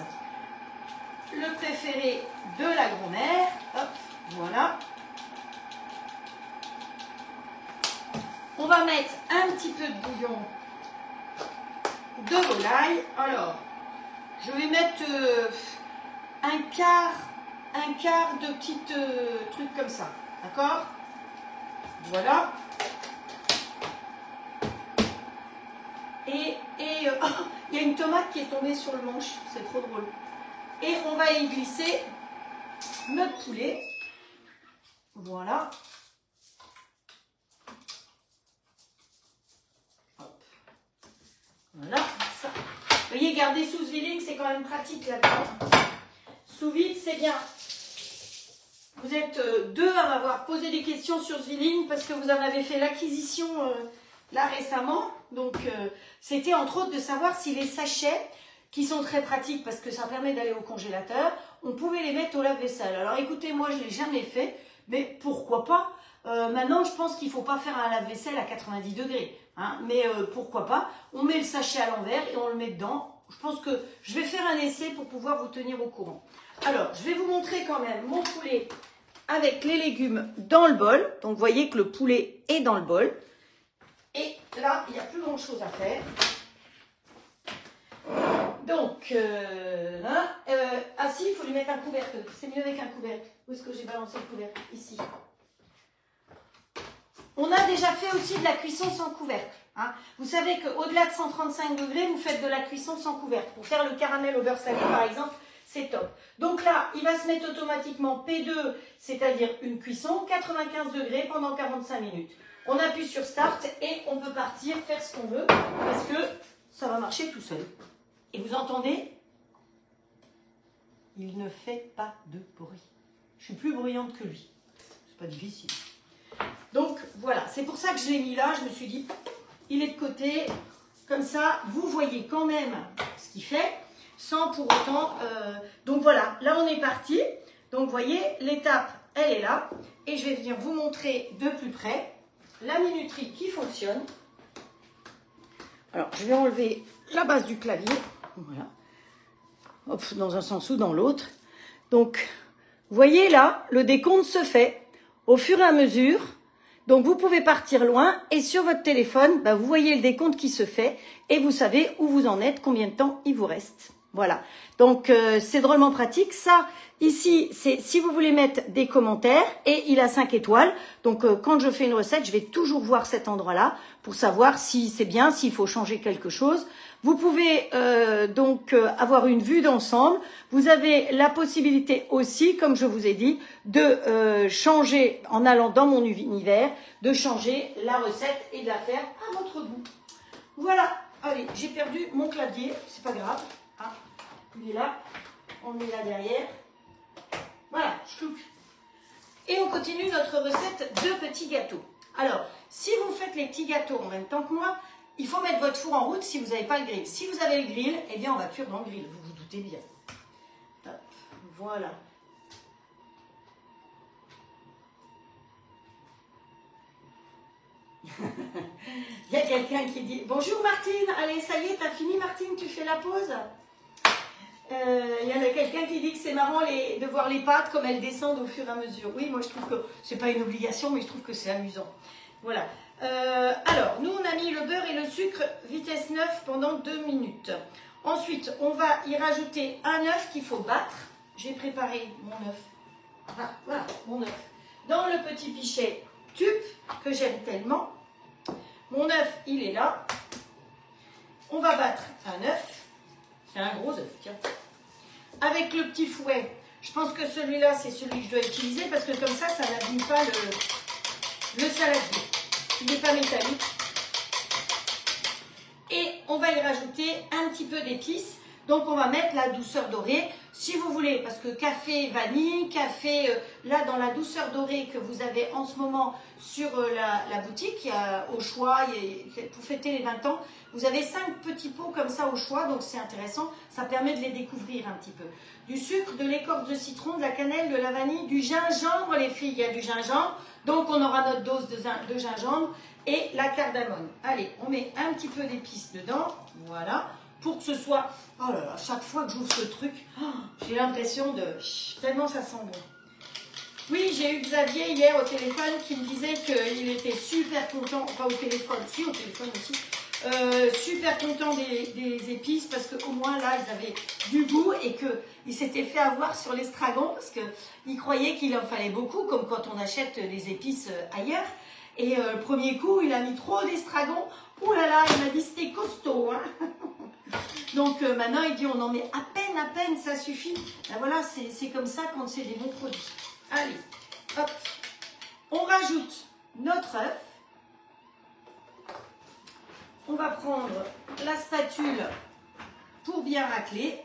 Le préféré de la grand-mère. Hop, voilà. On va mettre un petit peu de bouillon de volaille. Alors, je vais mettre un quart de petites trucs comme ça. D'accord? Voilà. Et oh, il y a une tomate qui est tombée sur le manche. C'est trop drôle. Et on va y glisser notre poulet. Voilà. Voilà, ça. Vous voyez, garder sous vide, c'est quand même pratique là-dedans. Sous vide, c'est bien. Vous êtes 2 à m'avoir posé des questions sur Zwilling parce que vous en avez fait l'acquisition là récemment. Donc, c'était entre autres de savoir si les sachets, qui sont très pratiques parce que ça permet d'aller au congélateur, on pouvait les mettre au lave-vaisselle. Alors écoutez, moi je ne l'ai jamais fait, mais pourquoi pas? Maintenant, je pense qu'il ne faut pas faire un lave-vaisselle à 90 degrés. Hein, mais pourquoi pas? On met le sachet à l'envers et on le met dedans. Je pense que je vais faire un essai pour pouvoir vous tenir au courant. Alors, je vais vous montrer quand même mon poulet avec les légumes dans le bol. Donc, vous voyez que le poulet est dans le bol. Et là, il n'y a plus grand-chose à faire. Donc, ah si, il faut lui mettre un couvercle. C'est mieux avec un couvercle. Où est-ce que j'ai balancé le couvercle? Ici. On a déjà fait aussi de la cuisson sans couvercle. Hein. Vous savez qu'au-delà de 135 degrés, vous faites de la cuisson sans couvercle. Pour faire le caramel au beurre salé, par exemple, c'est top. Donc là, il va se mettre automatiquement P2, c'est-à-dire une cuisson, 95 degrés pendant 45 minutes. On appuie sur Start et on peut partir faire ce qu'on veut parce que ça va marcher tout seul. Et vous entendez? Il ne fait pas de bruit. Je suis plus bruyante que lui. C'est pas difficile. Donc voilà, c'est pour ça que je l'ai mis là. Je me suis dit, il est de côté. Comme ça, vous voyez quand même ce qu'il fait, sans pour autant... Donc voilà, là on est parti. Donc vous voyez, l'étape, elle est là. Et je vais venir vous montrer de plus près la minuterie qui fonctionne. Alors, je vais enlever la base du clavier. Voilà. Hop, dans un sens ou dans l'autre. Donc, vous voyez là, le décompte se fait au fur et à mesure. Donc, vous pouvez partir loin et sur votre téléphone, bah, vous voyez le décompte qui se fait et vous savez où vous en êtes, combien de temps il vous reste. Voilà. Donc, c'est drôlement pratique. Ça, ici, c'est si vous voulez mettre des commentaires et il a 5 étoiles. Donc, quand je fais une recette, je vais toujours voir cet endroit-là pour savoir si c'est bien, s'il faut changer quelque chose. Vous pouvez avoir une vue d'ensemble. Vous avez la possibilité aussi, comme je vous ai dit, de changer, en allant dans mon univers, de changer la recette et de la faire à votre goût. Voilà. Allez, j'ai perdu mon clavier, c'est pas grave. Ah, il est là. On le met là derrière. Voilà, chlouc. Et on continue notre recette de petits gâteaux. Alors, si vous faites les petits gâteaux en même temps que moi, il faut mettre votre four en route si vous n'avez pas le grill. Si vous avez le grill, eh bien on va cuire dans le grill, vous vous doutez bien. Hop, voilà. Il y a quelqu'un qui dit « Bonjour Martine, allez ça y est, t'as fini Martine, tu fais la pause ?» Il y en a quelqu'un qui dit que c'est marrant de voir les pâtes comme elles descendent au fur et à mesure. Oui, moi je trouve que c'est pas une obligation, mais je trouve que c'est amusant. Voilà. Alors, nous on a mis le beurre et le sucre vitesse 9 pendant 2 minutes. Ensuite, on va y rajouter un œuf qu'il faut battre. J'ai préparé mon œuf. Ah, voilà, mon œuf. Dans le petit pichet tube que j'aime tellement. Mon œuf, il est là. On va battre un œuf. C'est un gros œuf, tiens. Avec le petit fouet. Je pense que celui-là, c'est celui que je dois utiliser parce que comme ça n'abîme pas le saladier. Il n'est pas métallique. Et on va y rajouter un petit peu d'épices. Donc on va mettre la douceur dorée. Si vous voulez, parce que café vanille, café, là dans la douceur dorée que vous avez en ce moment sur la boutique, il y a au choix, pour fêter les 20 ans, vous avez 5 petits pots comme ça au choix, donc c'est intéressant, ça permet de les découvrir un petit peu. Du sucre, de l'écorce de citron, de la cannelle, de la vanille, du gingembre les filles, il y a du gingembre, donc on aura notre dose de gingembre et la cardamome. Allez, on met un petit peu d'épices dedans, voilà. Pour que ce soit... Oh là là, chaque fois que j'ouvre ce truc, oh, j'ai l'impression de... Tellement ça sent bon. Oui, j'ai eu Xavier hier au téléphone qui me disait qu'il était super content, pas au téléphone, si au téléphone aussi, super content des épices parce qu'au moins là, ils avaient du goût et qu'il s'était fait avoir sur l'estragon parce qu'il croyait qu'il en fallait beaucoup, comme quand on achète des épices ailleurs. Et le premier coup, il a mis trop d'estragon. Ouh là là, il m'a dit c'était costaud, hein. Donc maintenant il dit on en met à peine, ça suffit. Ben voilà, c'est comme ça quand c'est des bons produits. Allez, hop, on rajoute notre œuf. On va prendre la spatule pour bien racler.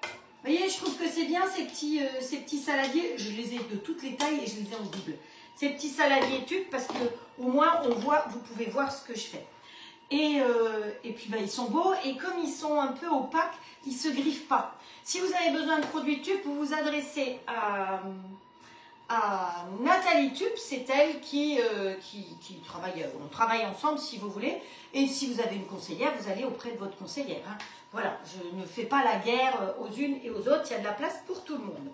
Vous voyez, je trouve que c'est bien ces petits saladiers. Je les ai de toutes les tailles et je les ai en double. Ces petits saladiers tubes parce que au moins on voit, vous pouvez voir ce que je fais. Et puis ils sont beaux et comme ils sont un peu opaques, ils ne se griffent pas. Si vous avez besoin de produits tubes, vous vous adressez à Nathalie Tube, c'est elle qui travaille, on travaille ensemble si vous voulez. Et si vous avez une conseillère, vous allez auprès de votre conseillère. Hein. Voilà, je ne fais pas la guerre aux unes et aux autres, il y a de la place pour tout le monde.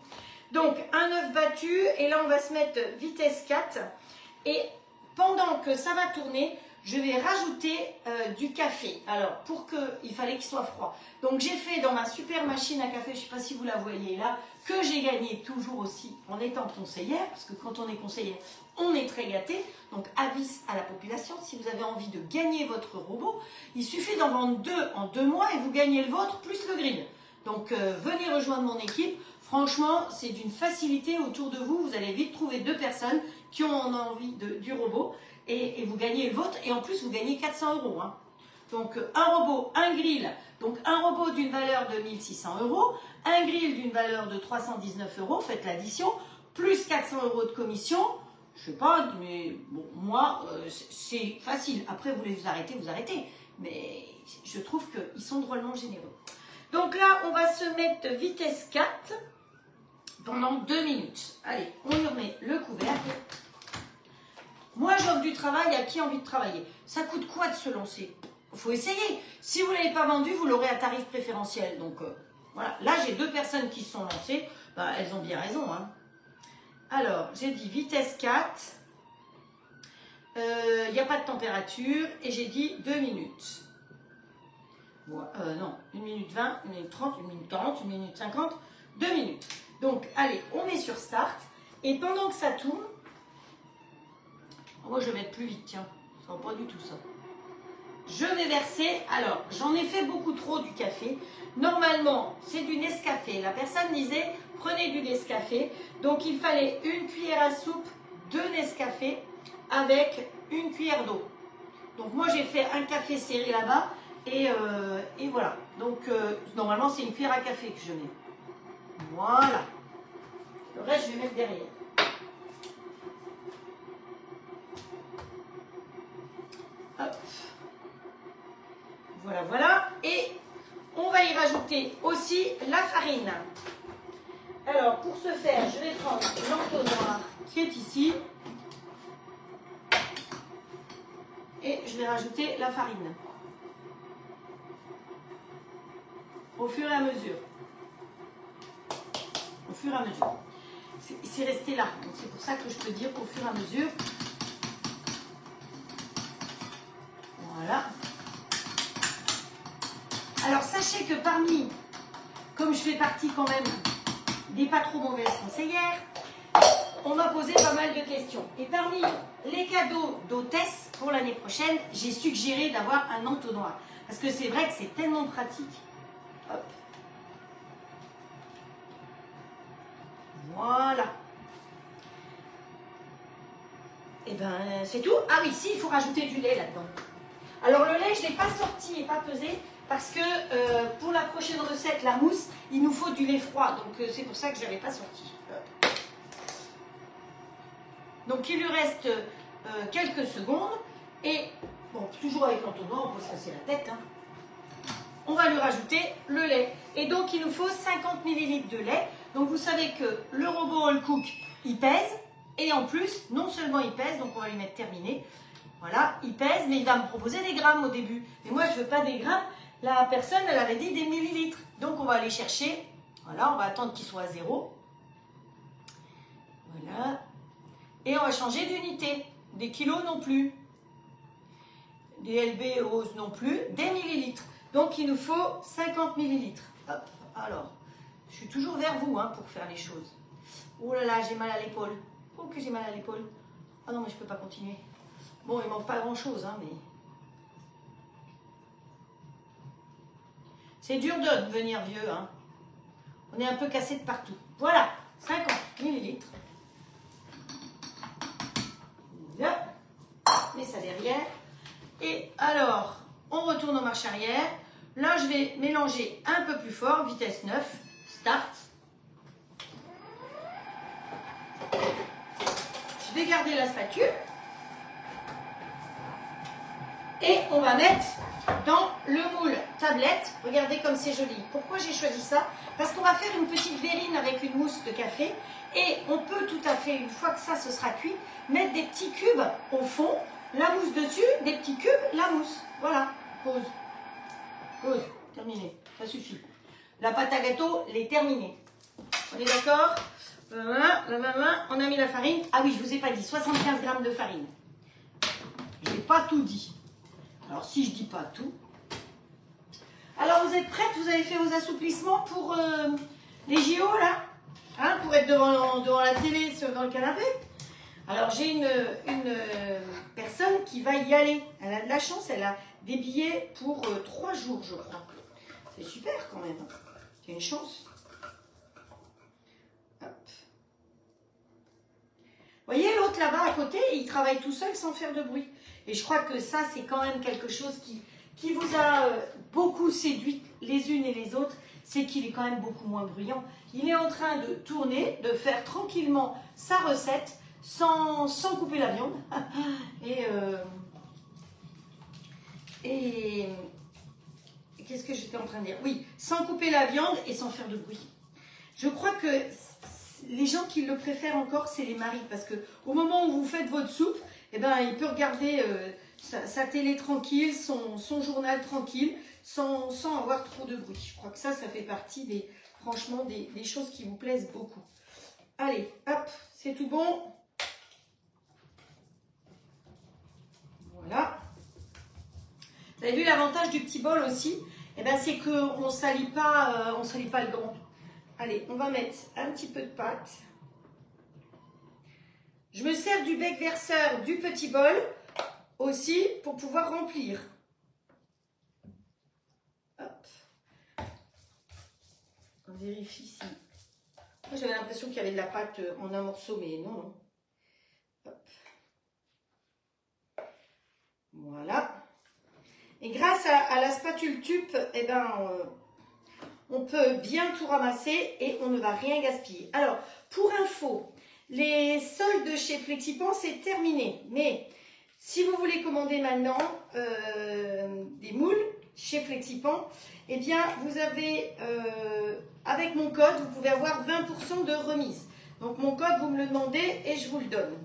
Donc un œuf battu et là on va se mettre vitesse 4 et pendant que ça va tourner, je vais rajouter du café. Alors, il fallait qu'il soit froid. Donc, j'ai fait dans ma super machine à café, je ne sais pas si vous la voyez là, que j'ai gagné toujours aussi en étant conseillère, parce que quand on est conseillère, on est très gâté. Donc, avis à la population, si vous avez envie de gagner votre robot, il suffit d'en vendre 2 en 2 mois et vous gagnez le vôtre plus le grill. Donc, venez rejoindre mon équipe. Franchement, c'est d'une facilité autour de vous. Vous allez vite trouver 2 personnes qui ont envie du robot. Et vous gagnez le vôtre, et en plus vous gagnez 400 €. Hein. Donc un robot, un grill, donc un robot d'une valeur de 1600 €, un grill d'une valeur de 319 €, faites l'addition, plus 400 € de commission, je sais pas, mais bon, moi, c'est facile. Après, vous voulez vous arrêtez, mais je trouve qu'ils sont drôlement généreux. Donc là, on va se mettre vitesse 4 pendant 2 minutes. Allez, on y remet le couvercle. Moi, j'offre du travail à qui a envie de travailler. Ça coûte quoi de se lancer? Il faut essayer. Si vous ne l'avez pas vendu, vous l'aurez à tarif préférentiel. Donc, voilà. Là, j'ai 2 personnes qui se sont lancées. Ben, elles ont bien raison. Hein. Alors, j'ai dit vitesse 4. Il n'y a pas de température. Et j'ai dit 2 minutes. Non, 1 minute 20, 1 minute 30, 1 minute 40, 1 minute 50, 2 minutes. Donc, allez, on met sur Start. Et pendant que ça tourne, moi, je vais mettre plus vite, tiens. Ça va pas du tout, ça. Je vais verser. Alors, j'en ai fait beaucoup trop du café. Normalement, c'est du Nescafé. La personne disait, prenez du Nescafé. Donc, il fallait 1 cuillère à soupe de Nescafé avec 1 cuillère d'eau. Donc, moi, j'ai fait un café serré là-bas. Et voilà. Donc, normalement, c'est 1 cuillère à café que je mets. Voilà. Le reste, je vais mettre derrière. Hop. Voilà, voilà. Et on va y rajouter aussi la farine. Alors, pour ce faire, je vais prendre l'entonnoir qui est ici. Et je vais rajouter la farine. Au fur et à mesure. Au fur et à mesure. C'est resté là. Donc c'est pour ça que je peux dire qu'au fur et à mesure. Voilà. Alors sachez que parmi, comme je fais partie quand même des pas trop mauvaises conseillères, on m'a posé pas mal de questions. Et parmi les cadeaux d'hôtesse pour l'année prochaine, j'ai suggéré d'avoir un entonnoir. Parce que c'est vrai que c'est tellement pratique. Hop. Voilà. Et ben c'est tout. Ah oui, si, il faut rajouter du lait là-dedans. Alors le lait, je ne l'ai pas sorti et pas pesé parce que pour la prochaine recette, la mousse, il nous faut du lait froid. Donc c'est pour ça que je ne l'avais pas sorti. Donc il lui reste quelques secondes. Et bon, toujours avec l'entonnoir, on peut se casser la tête. Hein. On va lui rajouter le lait. Et donc il nous faut 50 ml de lait. Donc vous savez que le robot All Cook, il pèse. Et en plus, non seulement il pèse, donc on va lui mettre terminé. Voilà, il pèse, mais il va me proposer des grammes au début. Mais moi, je ne veux pas des grammes. La personne, elle avait dit des millilitres. Donc, on va aller chercher. Voilà, on va attendre qu'il soit à 0. Voilà. Et on va changer d'unité. Des kilos non plus. Des LB ose non plus. Des millilitres. Donc, il nous faut 50 millilitres. Hop, alors, je suis toujours vers vous hein, pour faire les choses. Oh là là, j'ai mal à l'épaule. Oh que j'ai mal à l'épaule. Ah non, mais je ne peux pas continuer. Bon, il manque pas grand-chose, hein, mais... C'est dur de devenir vieux, hein. On est un peu cassé de partout. Voilà, 50 millilitres. Là, mets ça derrière. Et alors, on retourne en marche arrière. Là, je vais mélanger un peu plus fort, vitesse 9, start. Je vais garder la spatule. Et on va mettre dans le moule tablette. Regardez comme c'est joli. Pourquoi j'ai choisi ça? Parce qu'on va faire une petite verrine avec une mousse de café. Et on peut tout à fait, une fois que ça se sera cuit, mettre des petits cubes au fond, la mousse dessus, des petits cubes, la mousse. Voilà, pause. Pause, terminé. Ça suffit. La pâte à gâteau, elle est terminée. On est d'accord? Voilà, on a mis la farine. Ah oui, je ne vous ai pas dit, 75 g de farine. Je n'ai pas tout dit. Alors, si je ne dis pas tout. Alors, vous êtes prêtes? Vous avez fait vos assouplissements pour les JO, là hein, pour être devant la télé, dans le canapé? Alors, j'ai une personne qui va y aller. Elle a de la chance, elle a des billets pour 3 jours, je crois. C'est super, quand même. C'est une chance. Hop. Vous voyez, l'autre, là-bas, à côté, il travaille tout seul sans faire de bruit. Et je crois que ça, c'est quand même quelque chose qui vous a beaucoup séduit les unes et les autres. C'est qu'il est quand même beaucoup moins bruyant. Il est en train de tourner, de faire tranquillement sa recette sans couper la viande. Et qu'est-ce que j'étais en train de dire? Oui, sans couper la viande et sans faire de bruit. Je crois que les gens qui le préfèrent encore, c'est les maris. Parce qu'au moment où vous faites votre soupe, eh ben, il peut regarder sa télé tranquille, son journal tranquille, sans avoir trop de bruit. Je crois que ça fait partie franchement des choses qui vous plaisent beaucoup. Allez, hop, c'est tout bon. Voilà. Vous avez vu l'avantage du petit bol aussi? Eh ben, c'est qu'on ne salit pas le grand. Allez, on va mettre un petit peu de pâte. Je me sers du bec verseur du petit bol aussi pour pouvoir remplir. Hop. On vérifie si... Moi, j'avais l'impression qu'il y avait de la pâte en un morceau, mais non, non. Hop. Voilà. Et grâce à la spatule tube, eh ben, on peut bien tout ramasser et on ne va rien gaspiller. Alors, pour info, les soldes chez Flexipan, c'est terminé. Mais si vous voulez commander maintenant des moules, chez Flexipan, eh bien, vous avez, avec mon code, vous pouvez avoir 20% de remise. Donc, mon code, vous me le demandez et je vous le donne.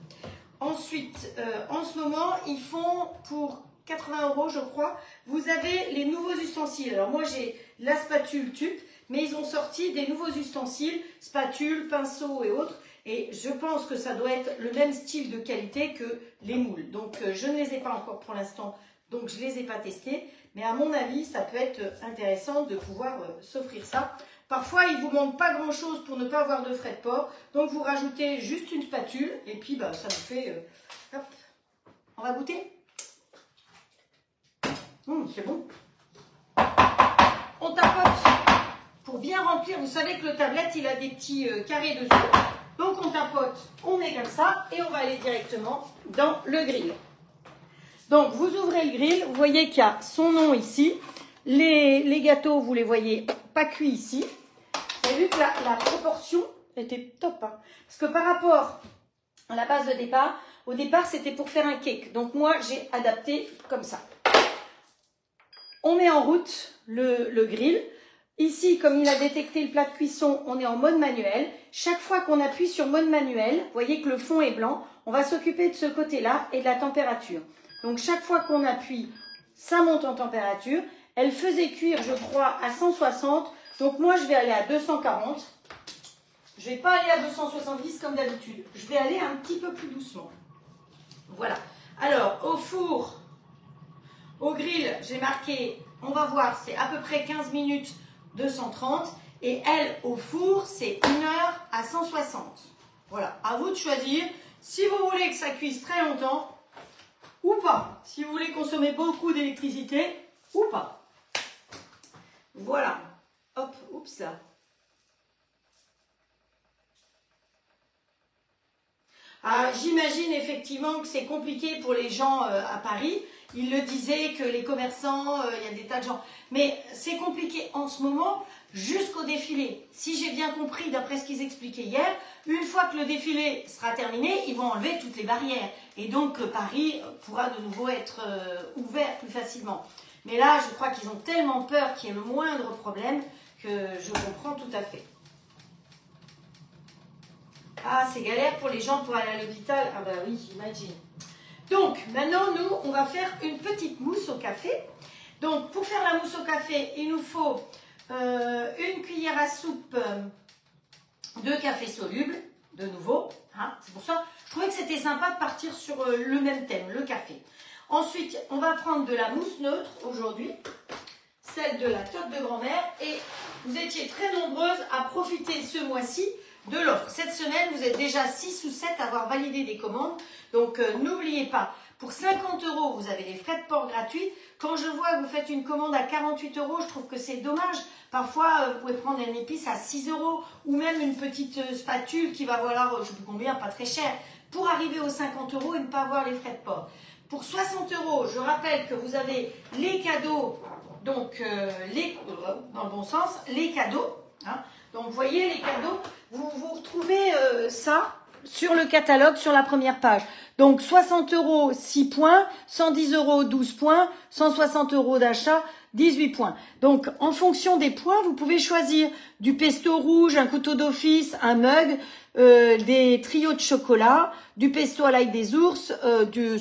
Ensuite, en ce moment, ils font pour 80 €, je crois, vous avez les nouveaux ustensiles. Alors, moi, j'ai la spatule tube, mais ils ont sorti des nouveaux ustensiles, spatules, pinceaux et autres. Et je pense que ça doit être le même style de qualité que les moules. Donc, je ne les ai pas encore pour l'instant, donc je ne les ai pas testés. Mais à mon avis, ça peut être intéressant de pouvoir s'offrir ça. Parfois, il ne vous manque pas grand-chose pour ne pas avoir de frais de port. Donc, vous rajoutez juste une spatule et puis bah, ça vous fait... hop. On va goûter. C'est bon. On tapote pour bien remplir. Vous savez que le tablette, il a des petits carrés dessus. Donc, on tapote, on met comme ça et on va aller directement dans le grill. Donc, vous ouvrez le grill. Vous voyez qu'il y a son nom ici. Les gâteaux, vous les voyez pas cuits ici. Vous avez vu que la proportion était top. Hein, parce que par rapport à la base de départ, au départ, c'était pour faire un cake. Donc, moi, j'ai adapté comme ça. On met en route le grill. Ici, comme il a détecté le plat de cuisson, on est en mode manuel. Chaque fois qu'on appuie sur mode manuel, vous voyez que le fond est blanc. On va s'occuper de ce côté-là et de la température. Donc, chaque fois qu'on appuie, ça monte en température. Elle faisait cuire, je crois, à 160. Donc, moi, je vais aller à 240. Je ne vais pas aller à 270 comme d'habitude. Je vais aller un petit peu plus doucement. Voilà. Alors, au four, au grill, j'ai marqué, on va voir, c'est à peu près 15 minutes 230. Et elle, au four, c'est 1 heure à 160. Voilà. À vous de choisir si vous voulez que ça cuise très longtemps ou pas. Si vous voulez consommer beaucoup d'électricité ou pas. Voilà. Hop, oups là. Ah, j'imagine effectivement que c'est compliqué pour les gens à Paris. Ils le disaient que les commerçants, il y a des tas de gens. Mais c'est compliqué en ce moment jusqu'au défilé. Si j'ai bien compris d'après ce qu'ils expliquaient hier, une fois que le défilé sera terminé, ils vont enlever toutes les barrières. Et donc Paris pourra de nouveau être ouvert plus facilement. Mais là, je crois qu'ils ont tellement peur qu'il y ait le moindre problème que je comprends tout à fait. Ah, c'est galère pour les gens pour aller à l'hôpital. Ah bah oui, j'imagine. Donc, maintenant, nous, on va faire une petite mousse au café. Donc, pour faire la mousse au café, il nous faut une cuillère à soupe de café soluble, de nouveau. Hein, c'est pour ça, je trouvais que c'était sympa de partir sur le même thème, le café. Ensuite, on va prendre de la mousse neutre aujourd'hui, celle de la toque de grand-mère. Et vous étiez très nombreuses à profiter ce mois-ci de l'offre. Cette semaine, vous êtes déjà 6 ou 7 à avoir validé des commandes. Donc, n'oubliez pas, pour 50 €, vous avez les frais de port gratuits. Quand je vois que vous faites une commande à 48 €, je trouve que c'est dommage. Parfois, vous pouvez prendre une épice à 6 € ou même une petite spatule qui va valoir, je ne sais plus combien, pas très cher, pour arriver aux 50 € et ne pas avoir les frais de port. Pour 60 €, je rappelle que vous avez les cadeaux, donc dans le bon sens, les cadeaux. Hein. Donc, vous voyez les cadeaux, vous retrouvez ça sur le catalogue, sur la première page. Donc, 60 €, 6 points, 110 €, 12 points, 160 € d'achat, 18 points. Donc, en fonction des points, vous pouvez choisir du pesto rouge, un couteau d'office, un mug, des trios de chocolat, du pesto à l'ail des ours,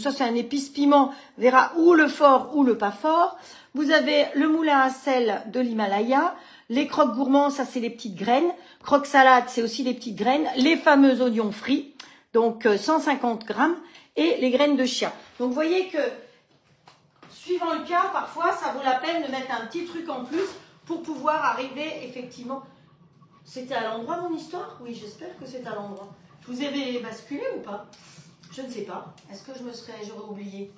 ça c'est un épice piment, verra ou le fort ou le pas fort. Vous avez le moulin à sel de l'Himalaya. Les croques gourmands, ça c'est les petites graines. Croque salade, c'est aussi les petites graines. Les fameux oignons frits, donc 150 grammes. Et les graines de chia. Donc vous voyez que, suivant le cas, parfois ça vaut la peine de mettre un petit truc en plus pour pouvoir arriver effectivement. C'était à l'endroit mon histoire? Oui, j'espère que c'est à l'endroit. Je vous ai basculé ou pas? Je ne sais pas. Est-ce que j'aurais oublié?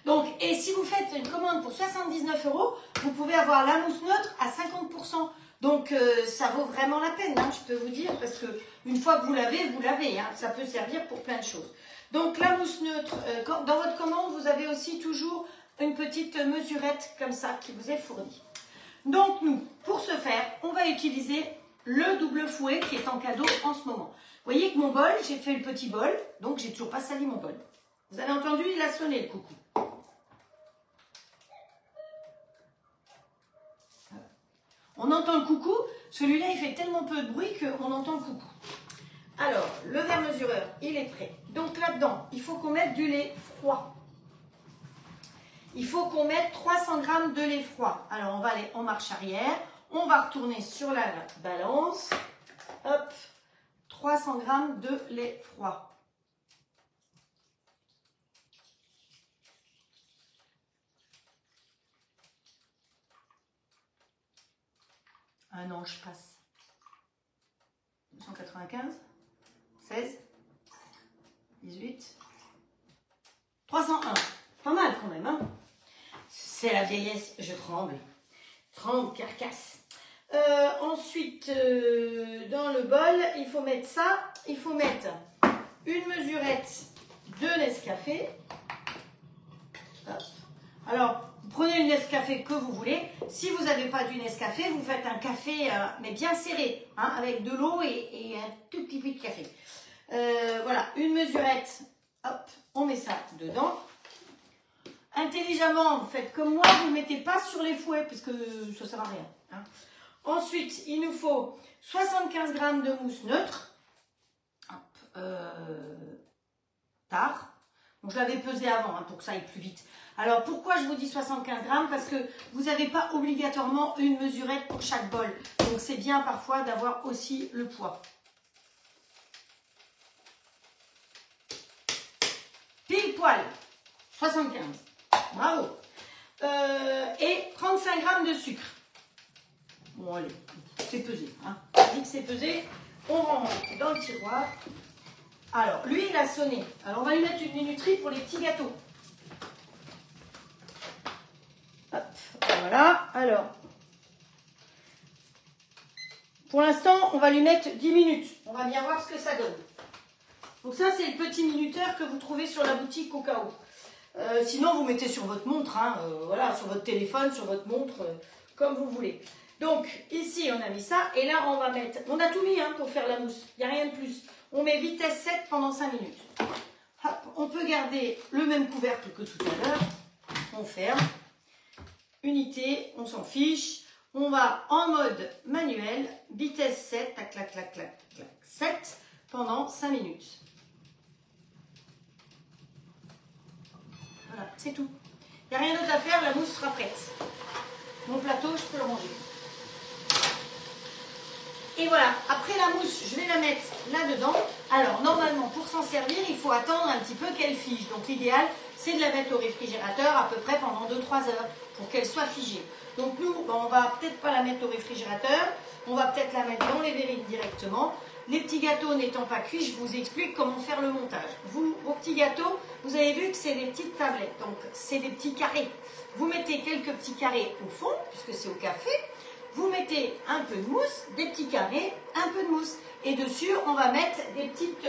Donc, et si vous faites une commande pour 79 €, vous pouvez avoir la mousse neutre à 50%. Donc, ça vaut vraiment la peine, hein, je peux vous dire, parce que une fois que vous l'avez, vous l'avez. Hein, ça peut servir pour plein de choses. Donc, la mousse neutre, dans votre commande, vous avez aussi toujours une petite mesurette comme ça qui vous est fournie. Donc, nous, pour ce faire, on va utiliser le double fouet qui est en cadeau en ce moment. Vous voyez que mon bol, j'ai fait le petit bol, donc j'ai toujours pas sali mon bol. Vous avez entendu, il a sonné le coucou. On entend le coucou. Celui-là, il fait tellement peu de bruit qu'on entend le coucou. Alors, le verre mesureur, il est prêt. Donc là-dedans, il faut qu'on mette du lait froid. Il faut qu'on mette 300 g de lait froid. Alors, on va aller en marche arrière. On va retourner sur la balance. Hop, 300 g de lait froid. Ah non, je passe. 295, 16, 18, 301. Pas mal quand même, hein? C'est la vieillesse, je tremble. Tremble, carcasse. Ensuite, dans le bol, il faut mettre ça. Il faut mettre une mesurette de Nescafé. Hop. Alors, prenez une Nescafé que vous voulez. Si vous n'avez pas du Nescafé, vous faites un café, mais bien serré, hein, avec de l'eau et un tout petit peu de café. Voilà, une mesurette. Hop, on met ça dedans. Intelligemment, faites comme moi, vous ne mettez pas sur les fouets, parce que ça ne sert à rien. Hein. Ensuite, il nous faut 75 g de mousse neutre. Hop, tard. Donc, je l'avais pesé avant, hein, pour que ça aille plus vite. Alors, pourquoi je vous dis 75 g? Parce que vous n'avez pas obligatoirement une mesurette pour chaque bol. Donc, c'est bien parfois d'avoir aussi le poids. Pile poil, 75. Bravo. Et 35 g de sucre. Bon, allez, c'est pesé. Hein. Dès que c'est pesé, on rentre dans le tiroir. Alors, lui, il a sonné. Alors, on va lui mettre une minuterie pour les petits gâteaux. Hop, voilà. Alors, pour l'instant, on va lui mettre 10 minutes. On va bien voir ce que ça donne. Donc ça, c'est le petit minuteur que vous trouvez sur la boutique au cas où. Sinon, vous mettez sur votre montre, hein, voilà, sur votre téléphone, sur votre montre, comme vous voulez. Donc, ici, on a mis ça. Et là, on va mettre... On a tout mis hein, pour faire la mousse. Il n'y a rien de plus. On met vitesse 7 pendant 5 minutes. Hop, on peut garder le même couvercle que tout à l'heure. On ferme. Unité, on s'en fiche. On va en mode manuel. Vitesse 7, tac, clac, clac, clac, clac, 7 pendant 5 minutes. Voilà, c'est tout. Il n'y a rien d'autre à faire, la mousse sera prête. Mon plateau, je peux le ranger. Et voilà, après la mousse, je vais la mettre là-dedans. Alors, normalement, pour s'en servir, il faut attendre un petit peu qu'elle fige. Donc, l'idéal, c'est de la mettre au réfrigérateur à peu près pendant 2-3 heures pour qu'elle soit figée. Donc, nous, on va peut-être pas la mettre au réfrigérateur. On va peut-être la mettre dans les verrines directement. Les petits gâteaux n'étant pas cuits, je vous explique comment faire le montage. Vous, vos petits gâteaux, vous avez vu que c'est des petites tablettes. Donc, c'est des petits carrés. Vous mettez quelques petits carrés au fond, puisque c'est au café. Vous mettez un peu de mousse, des petits carrés, un peu de mousse. Et dessus, on va mettre des petites...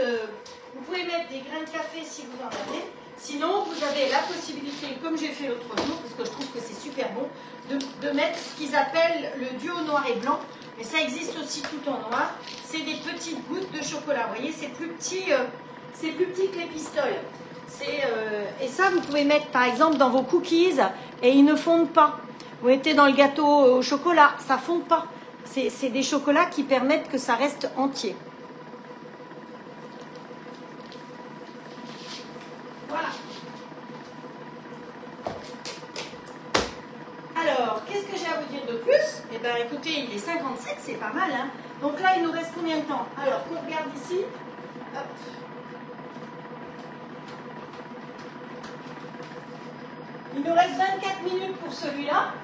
vous pouvez mettre des grains de café si vous en avez. Sinon, vous avez la possibilité, comme j'ai fait l'autre jour, parce que je trouve que c'est super bon, de mettre ce qu'ils appellent le duo noir et blanc. Mais ça existe aussi tout en noir. C'est des petites gouttes de chocolat. Vous voyez, c'est plus petit que les pistoles. Et ça, vous pouvez mettre, par exemple, dans vos cookies et ils ne fondent pas. Vous mettez dans le gâteau au chocolat, ça ne fond pas. C'est des chocolats qui permettent que ça reste entier. Voilà. Alors, qu'est-ce que j'ai à vous dire de plus? Eh bien, écoutez, il est 57, c'est pas mal. Hein. Donc là, il nous reste combien de temps? Alors, qu'on regarde ici. Hop. Il nous reste 24 minutes pour celui-là.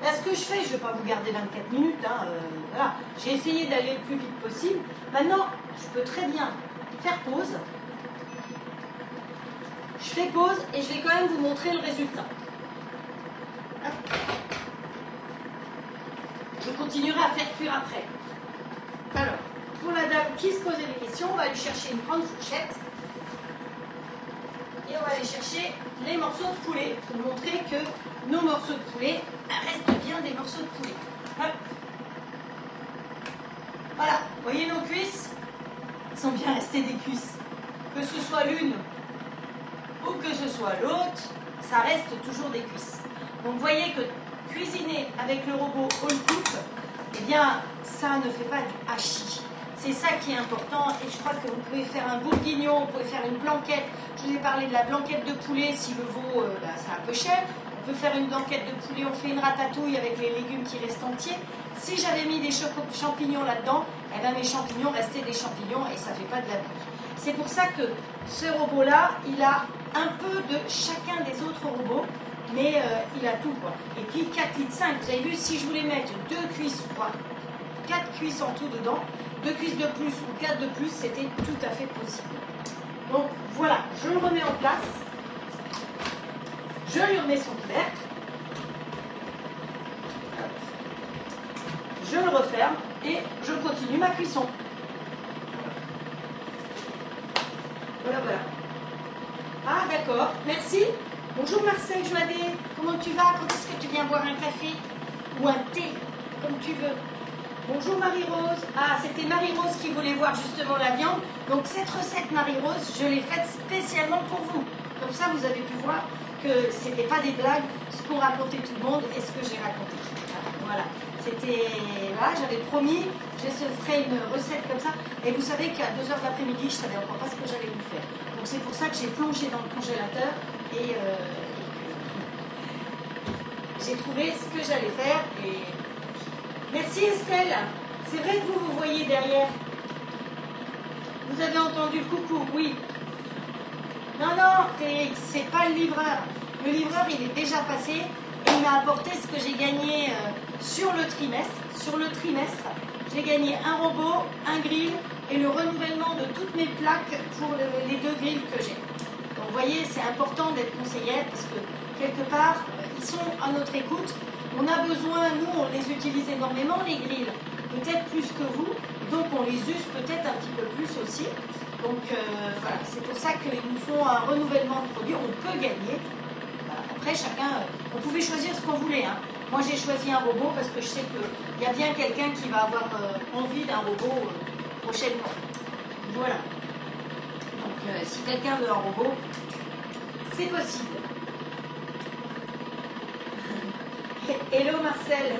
Là, ce que je fais, je ne vais pas vous garder 24 minutes. Hein, voilà. J'ai essayé d'aller le plus vite possible. Maintenant, je peux très bien faire pause. Je fais pause et je vais quand même vous montrer le résultat. Hop. Je continuerai à faire cuire après. Alors, pour la dame qui se posait des questions, on va lui chercher une grande fourchette. Et on va aller chercher les morceaux de poulet pour montrer que nos morceaux de poulet restent bien des morceaux de poulet. Hop. Voilà, vous voyez nos cuisses? Elles sont bien restées des cuisses. Que ce soit l'une ou que ce soit l'autre, ça reste toujours des cuisses. Donc vous voyez que cuisiner avec le robot All Cook, eh bien, ça ne fait pas du hachis. C'est ça qui est important et je crois que vous pouvez faire un bourguignon, vous pouvez faire une blanquette. Je vous ai parlé de la blanquette de poulet, si le veau, c'est un peu cher. On peut faire une blanquette de poulet, on fait une ratatouille avec les légumes qui restent entiers. Si j'avais mis des champignons là-dedans, eh ben mes champignons restaient des champignons et ça ne fait pas de la bouille. C'est pour ça que ce robot-là, il a un peu de chacun des autres robots, mais il a tout, quoi. Et puis 4,5 litres, vous avez vu, si je voulais mettre 2 cuisses, 4 cuisses en tout dedans, 2 cuisses de plus ou 4 de plus, c'était tout à fait possible. Donc voilà, je le remets en place. Je lui remets son couvercle. Je le referme et je continue ma cuisson. Voilà, voilà. Ah, d'accord. Merci. Bonjour Marcel Joadet. Comment tu vas? Quand est-ce que tu viens boire un café ou un thé, comme tu veux? Bonjour Marie-Rose. Ah, c'était Marie-Rose qui voulait voir justement la viande. Donc cette recette Marie-Rose, je l'ai faite spécialement pour vous. Comme ça, vous avez pu voir que ce n'était pas des blagues, ce qu'ont raconté tout le monde et ce que j'ai raconté. Voilà. C'était là, j'avais promis, je ferai une recette comme ça. Et vous savez qu'à 2h de l'après-midi, je ne savais encore pas ce que j'allais vous faire. Donc c'est pour ça que j'ai plongé dans le congélateur et j'ai trouvé ce que j'allais faire. Et merci Estelle. C'est vrai que vous voyez derrière. Vous avez entendu le coucou, oui. Non, non, c'est pas le livreur. Le livreur, il est déjà passé et il m'a apporté ce que j'ai gagné sur le trimestre. Sur le trimestre, j'ai gagné un robot, un grill et le renouvellement de toutes mes plaques pour les 2 grilles que j'ai. Donc vous voyez, c'est important d'être conseillère parce que quelque part, ils sont à notre écoute. On a besoin, nous, on les utilise énormément, les grilles, peut-être plus que vous. Donc on les use peut-être un petit peu plus aussi. Donc voilà, c'est pour ça qu'ils nous font un renouvellement de produits. On peut gagner. Voilà. Après, chacun, on pouvait choisir ce qu'on voulait. Hein. Moi, j'ai choisi un robot parce que je sais qu'il y a bien quelqu'un qui va avoir envie d'un robot prochainement. Voilà. Donc, si quelqu'un veut un robot, c'est possible. Hello Marcel.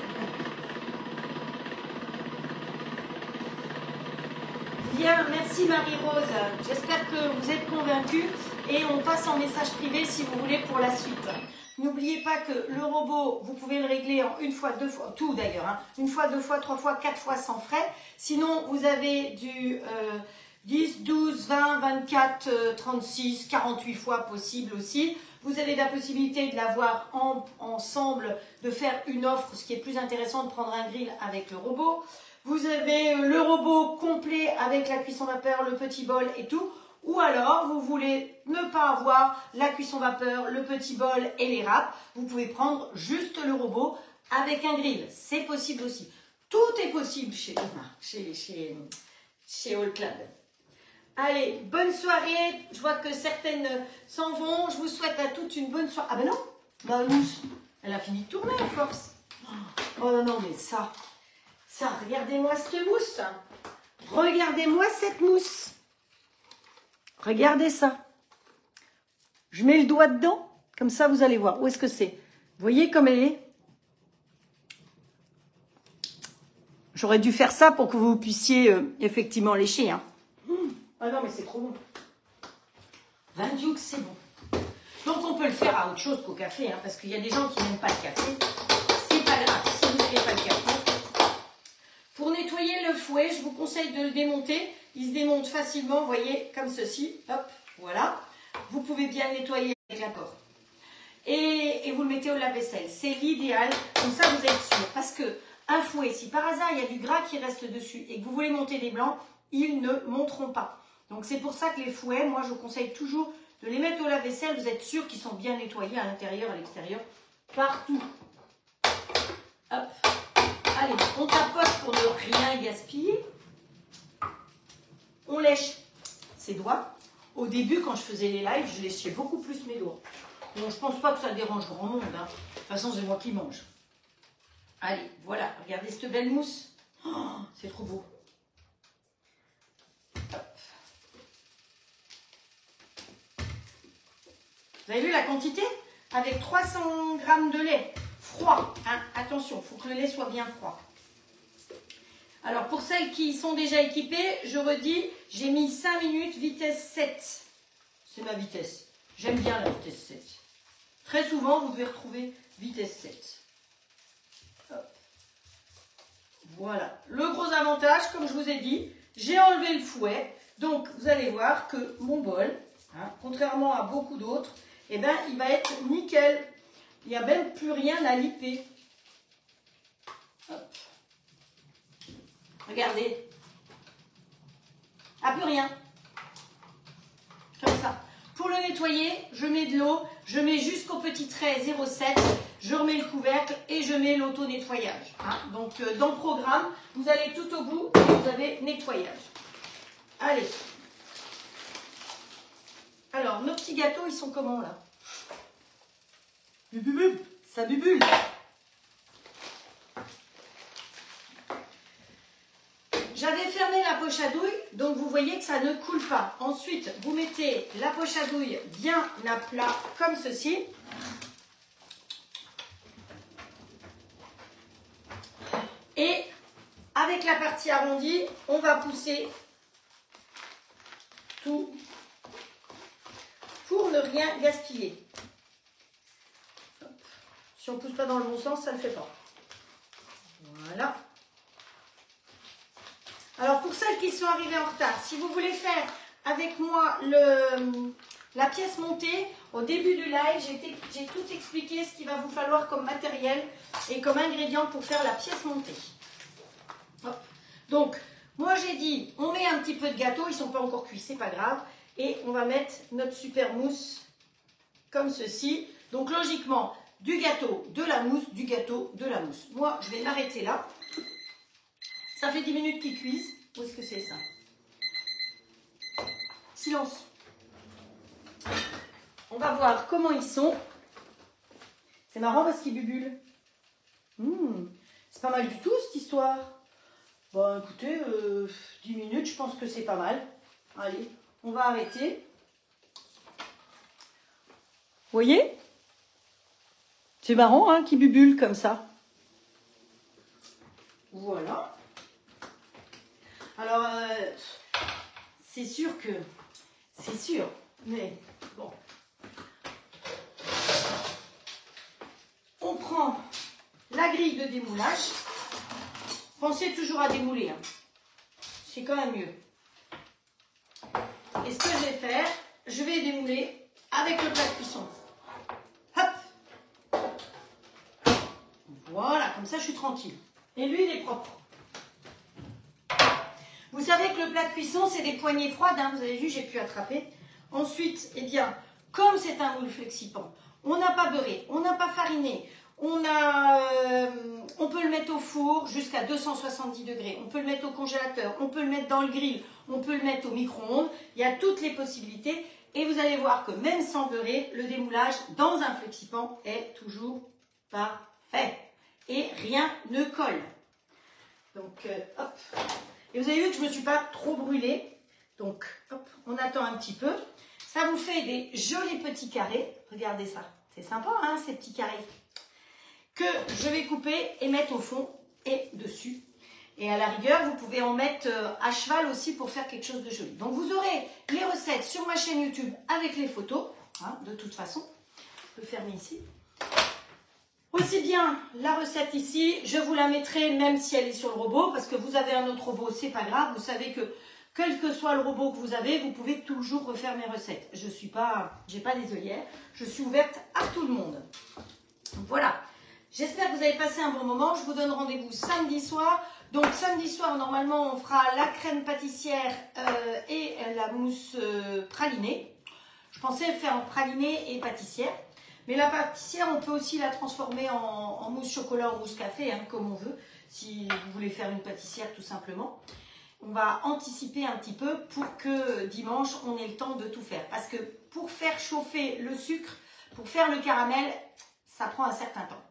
Bien, merci Marie-Rose. J'espère que vous êtes convaincus et on passe en message privé si vous voulez pour la suite. N'oubliez pas que le robot, vous pouvez le régler en 1 fois, 2 fois, tout d'ailleurs, hein, 1 fois, 2 fois, 3 fois, 4 fois sans frais. Sinon, vous avez du 10, 12, 20, 24, 36, 48 fois possible aussi. Vous avez la possibilité de l'avoir ensemble, de faire une offre, ce qui est plus intéressant de prendre un grill avec le robot. Vous avez le robot complet avec la cuisson vapeur, le petit bol et tout. Ou alors, vous voulez ne pas avoir la cuisson vapeur, le petit bol et les râpes. Vous pouvez prendre juste le robot avec un grill. C'est possible aussi. Tout est possible chez Allclad. Allez, bonne soirée. Je vois que certaines s'en vont. Je vous souhaite à toutes une bonne soirée. Ah ben non, la mousse, elle a fini de tourner à force. Oh non, non, mais ça, regardez-moi cette mousse. Regardez-moi cette mousse. Regardez ça. Je mets le doigt dedans. Comme ça, vous allez voir. Où est-ce que c'est? Vous voyez comme elle est? J'aurais dû faire ça pour que vous puissiez effectivement lécher. Hein. Ah non, mais c'est trop bon. Vin Duke, c'est bon. Donc, on peut le faire à autre chose qu'au café. Hein, parce qu'il y a des gens qui n'aiment pas le café. C'est pas grave. Si vous n'aimez pas le café. Pour nettoyer le fouet, je vous conseille de le démonter. Il se démonte facilement, vous voyez, comme ceci. Hop, voilà. Vous pouvez bien le nettoyer avec la corde. Et vous le mettez au lave-vaisselle. C'est l'idéal. Comme ça, vous êtes sûr. Parce que un fouet, si par hasard, il y a du gras qui reste dessus et que vous voulez monter les blancs, ils ne monteront pas. Donc, c'est pour ça que les fouets, moi, je vous conseille toujours de les mettre au lave-vaisselle. Vous êtes sûr qu'ils sont bien nettoyés à l'intérieur, à l'extérieur, partout. Hop. Allez, on tapote pour ne rien gaspiller. On lèche ses doigts. Au début, quand je faisais les lives, je léchais beaucoup plus mes doigts. Donc, je ne pense pas que ça dérange grand monde. Hein. De toute façon, c'est moi qui mange. Allez, voilà. Regardez cette belle mousse. Oh, c'est trop beau. Hop. Vous avez vu la quantité? Avec 300 g de lait froid. Hein. Attention, il faut que le lait soit bien froid. Alors, pour celles qui sont déjà équipées, je redis, j'ai mis 5 minutes, vitesse 7. C'est ma vitesse. J'aime bien la vitesse 7. Très souvent, vous pouvez retrouver vitesse 7. Hop. Voilà. Le gros avantage, comme je vous ai dit, j'ai enlevé le fouet. Donc, vous allez voir que mon bol, hein, contrairement à beaucoup d'autres, eh ben, il va être nickel. Il n'y a même plus rien à liper. Hop. Regardez. Ah, plus rien. Comme ça. Pour le nettoyer, je mets de l'eau, je mets jusqu'au petit trait 0,7, je remets le couvercle et je mets l'auto-nettoyage. Hein. Donc, dans le programme, vous allez tout au bout et vous avez nettoyage. Allez. Alors, nos petits gâteaux, ils sont comment là? Bubule, ça bubule. J'avais fermé la poche à douille, donc vous voyez que ça ne coule pas. Ensuite, vous mettez la poche à douille bien à plat, comme ceci. Et avec la partie arrondie, on va pousser tout pour ne rien gaspiller. Si on ne pousse pas dans le bon sens, ça ne le fait pas. Voilà. Alors, pour celles qui sont arrivées en retard, si vous voulez faire avec moi la pièce montée, au début du live, j'ai tout expliqué ce qu'il va vous falloir comme matériel et comme ingrédient pour faire la pièce montée. Hop. Donc, moi j'ai dit, on met un petit peu de gâteau, ils ne sont pas encore cuits, c'est pas grave. Et on va mettre notre super mousse comme ceci. Donc, logiquement, du gâteau, de la mousse, du gâteau, de la mousse. Moi, je vais m'arrêter là. Ça fait 10 minutes qu'ils cuisent. Où est-ce que c'est ça? Silence. On va voir comment ils sont. C'est marrant parce qu'ils bubulent. C'est pas mal du tout cette histoire. Bon, écoutez, 10 minutes, je pense que c'est pas mal. Allez, on va arrêter. Vous voyez? C'est marrant, hein, qu'ils bubulent comme ça. Voilà. Alors, c'est sûr, mais bon. On prend la grille de démoulage. Pensez toujours à démouler, hein. C'est quand même mieux. Et ce que je vais faire, je vais démouler avec le plat de cuisson. Hop. Voilà, comme ça je suis tranquille. Et l'huile est propre. Vous savez que le plat de cuisson, c'est des poignées froides, hein, vous avez vu, j'ai pu attraper. Ensuite, eh bien, comme c'est un moule flexipan, on n'a pas beurré, on n'a pas fariné, on peut le mettre au four jusqu'à 270 degrés, on peut le mettre au congélateur, on peut le mettre dans le grill, on peut le mettre au micro-ondes, il y a toutes les possibilités. Et vous allez voir que même sans beurrer, le démoulage dans un flexipan est toujours parfait. Et rien ne colle. Donc, hop. Et vous avez vu que je ne me suis pas trop brûlée. Donc, hop, on attend un petit peu. Ça vous fait des jolis petits carrés. Regardez ça. C'est sympa, hein, ces petits carrés. Que je vais couper et mettre au fond et dessus. Et à la rigueur, vous pouvez en mettre à cheval aussi pour faire quelque chose de joli. Donc, vous aurez les recettes sur ma chaîne YouTube avec les photos. Hein, de toute façon, je peux fermer ici. Aussi bien la recette ici, je vous la mettrai même si elle est sur le robot, parce que vous avez un autre robot, c'est pas grave. Vous savez que quel que soit le robot que vous avez, vous pouvez toujours refaire mes recettes. Je suis pas, j'ai pas des œillères, je suis ouverte à tout le monde. Voilà. J'espère que vous avez passé un bon moment. Je vous donne rendez-vous samedi soir. Donc samedi soir, normalement, on fera la crème pâtissière et la mousse pralinée. Je pensais faire en pralinée et pâtissière. Mais la pâtissière, on peut aussi la transformer en mousse chocolat ou mousse café, hein, comme on veut, si vous voulez faire une pâtissière tout simplement. On va anticiper un petit peu pour que dimanche, on ait le temps de tout faire. Parce que pour faire chauffer le sucre, pour faire le caramel, ça prend un certain temps.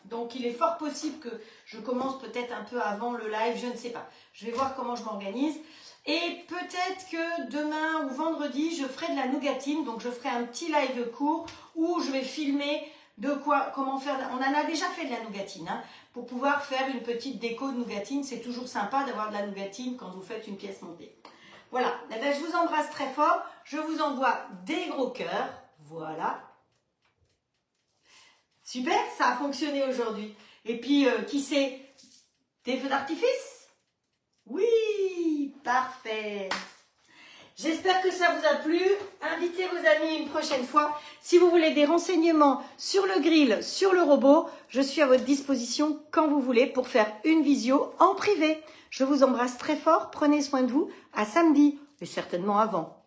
Donc, il est fort possible que je commence peut-être un peu avant le live, je ne sais pas. Je vais voir comment je m'organise. Et peut-être que demain ou vendredi, je ferai de la nougatine. Donc, je ferai un petit live court où je vais filmer de quoi, comment faire. On en a déjà fait de la nougatine, hein, pour pouvoir faire une petite déco de nougatine. C'est toujours sympa d'avoir de la nougatine quand vous faites une pièce montée. Voilà, eh bien, je vous embrasse très fort. Je vous envoie des gros cœurs. Voilà. Super, ça a fonctionné aujourd'hui. Et puis, qui sait, des feux d'artifice? Oui, parfait. J'espère que ça vous a plu. Invitez vos amis une prochaine fois. Si vous voulez des renseignements sur le grill, sur le robot, je suis à votre disposition quand vous voulez pour faire une visio en privé. Je vous embrasse très fort. Prenez soin de vous. À samedi, et certainement avant.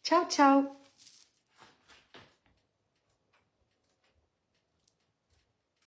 Ciao, ciao.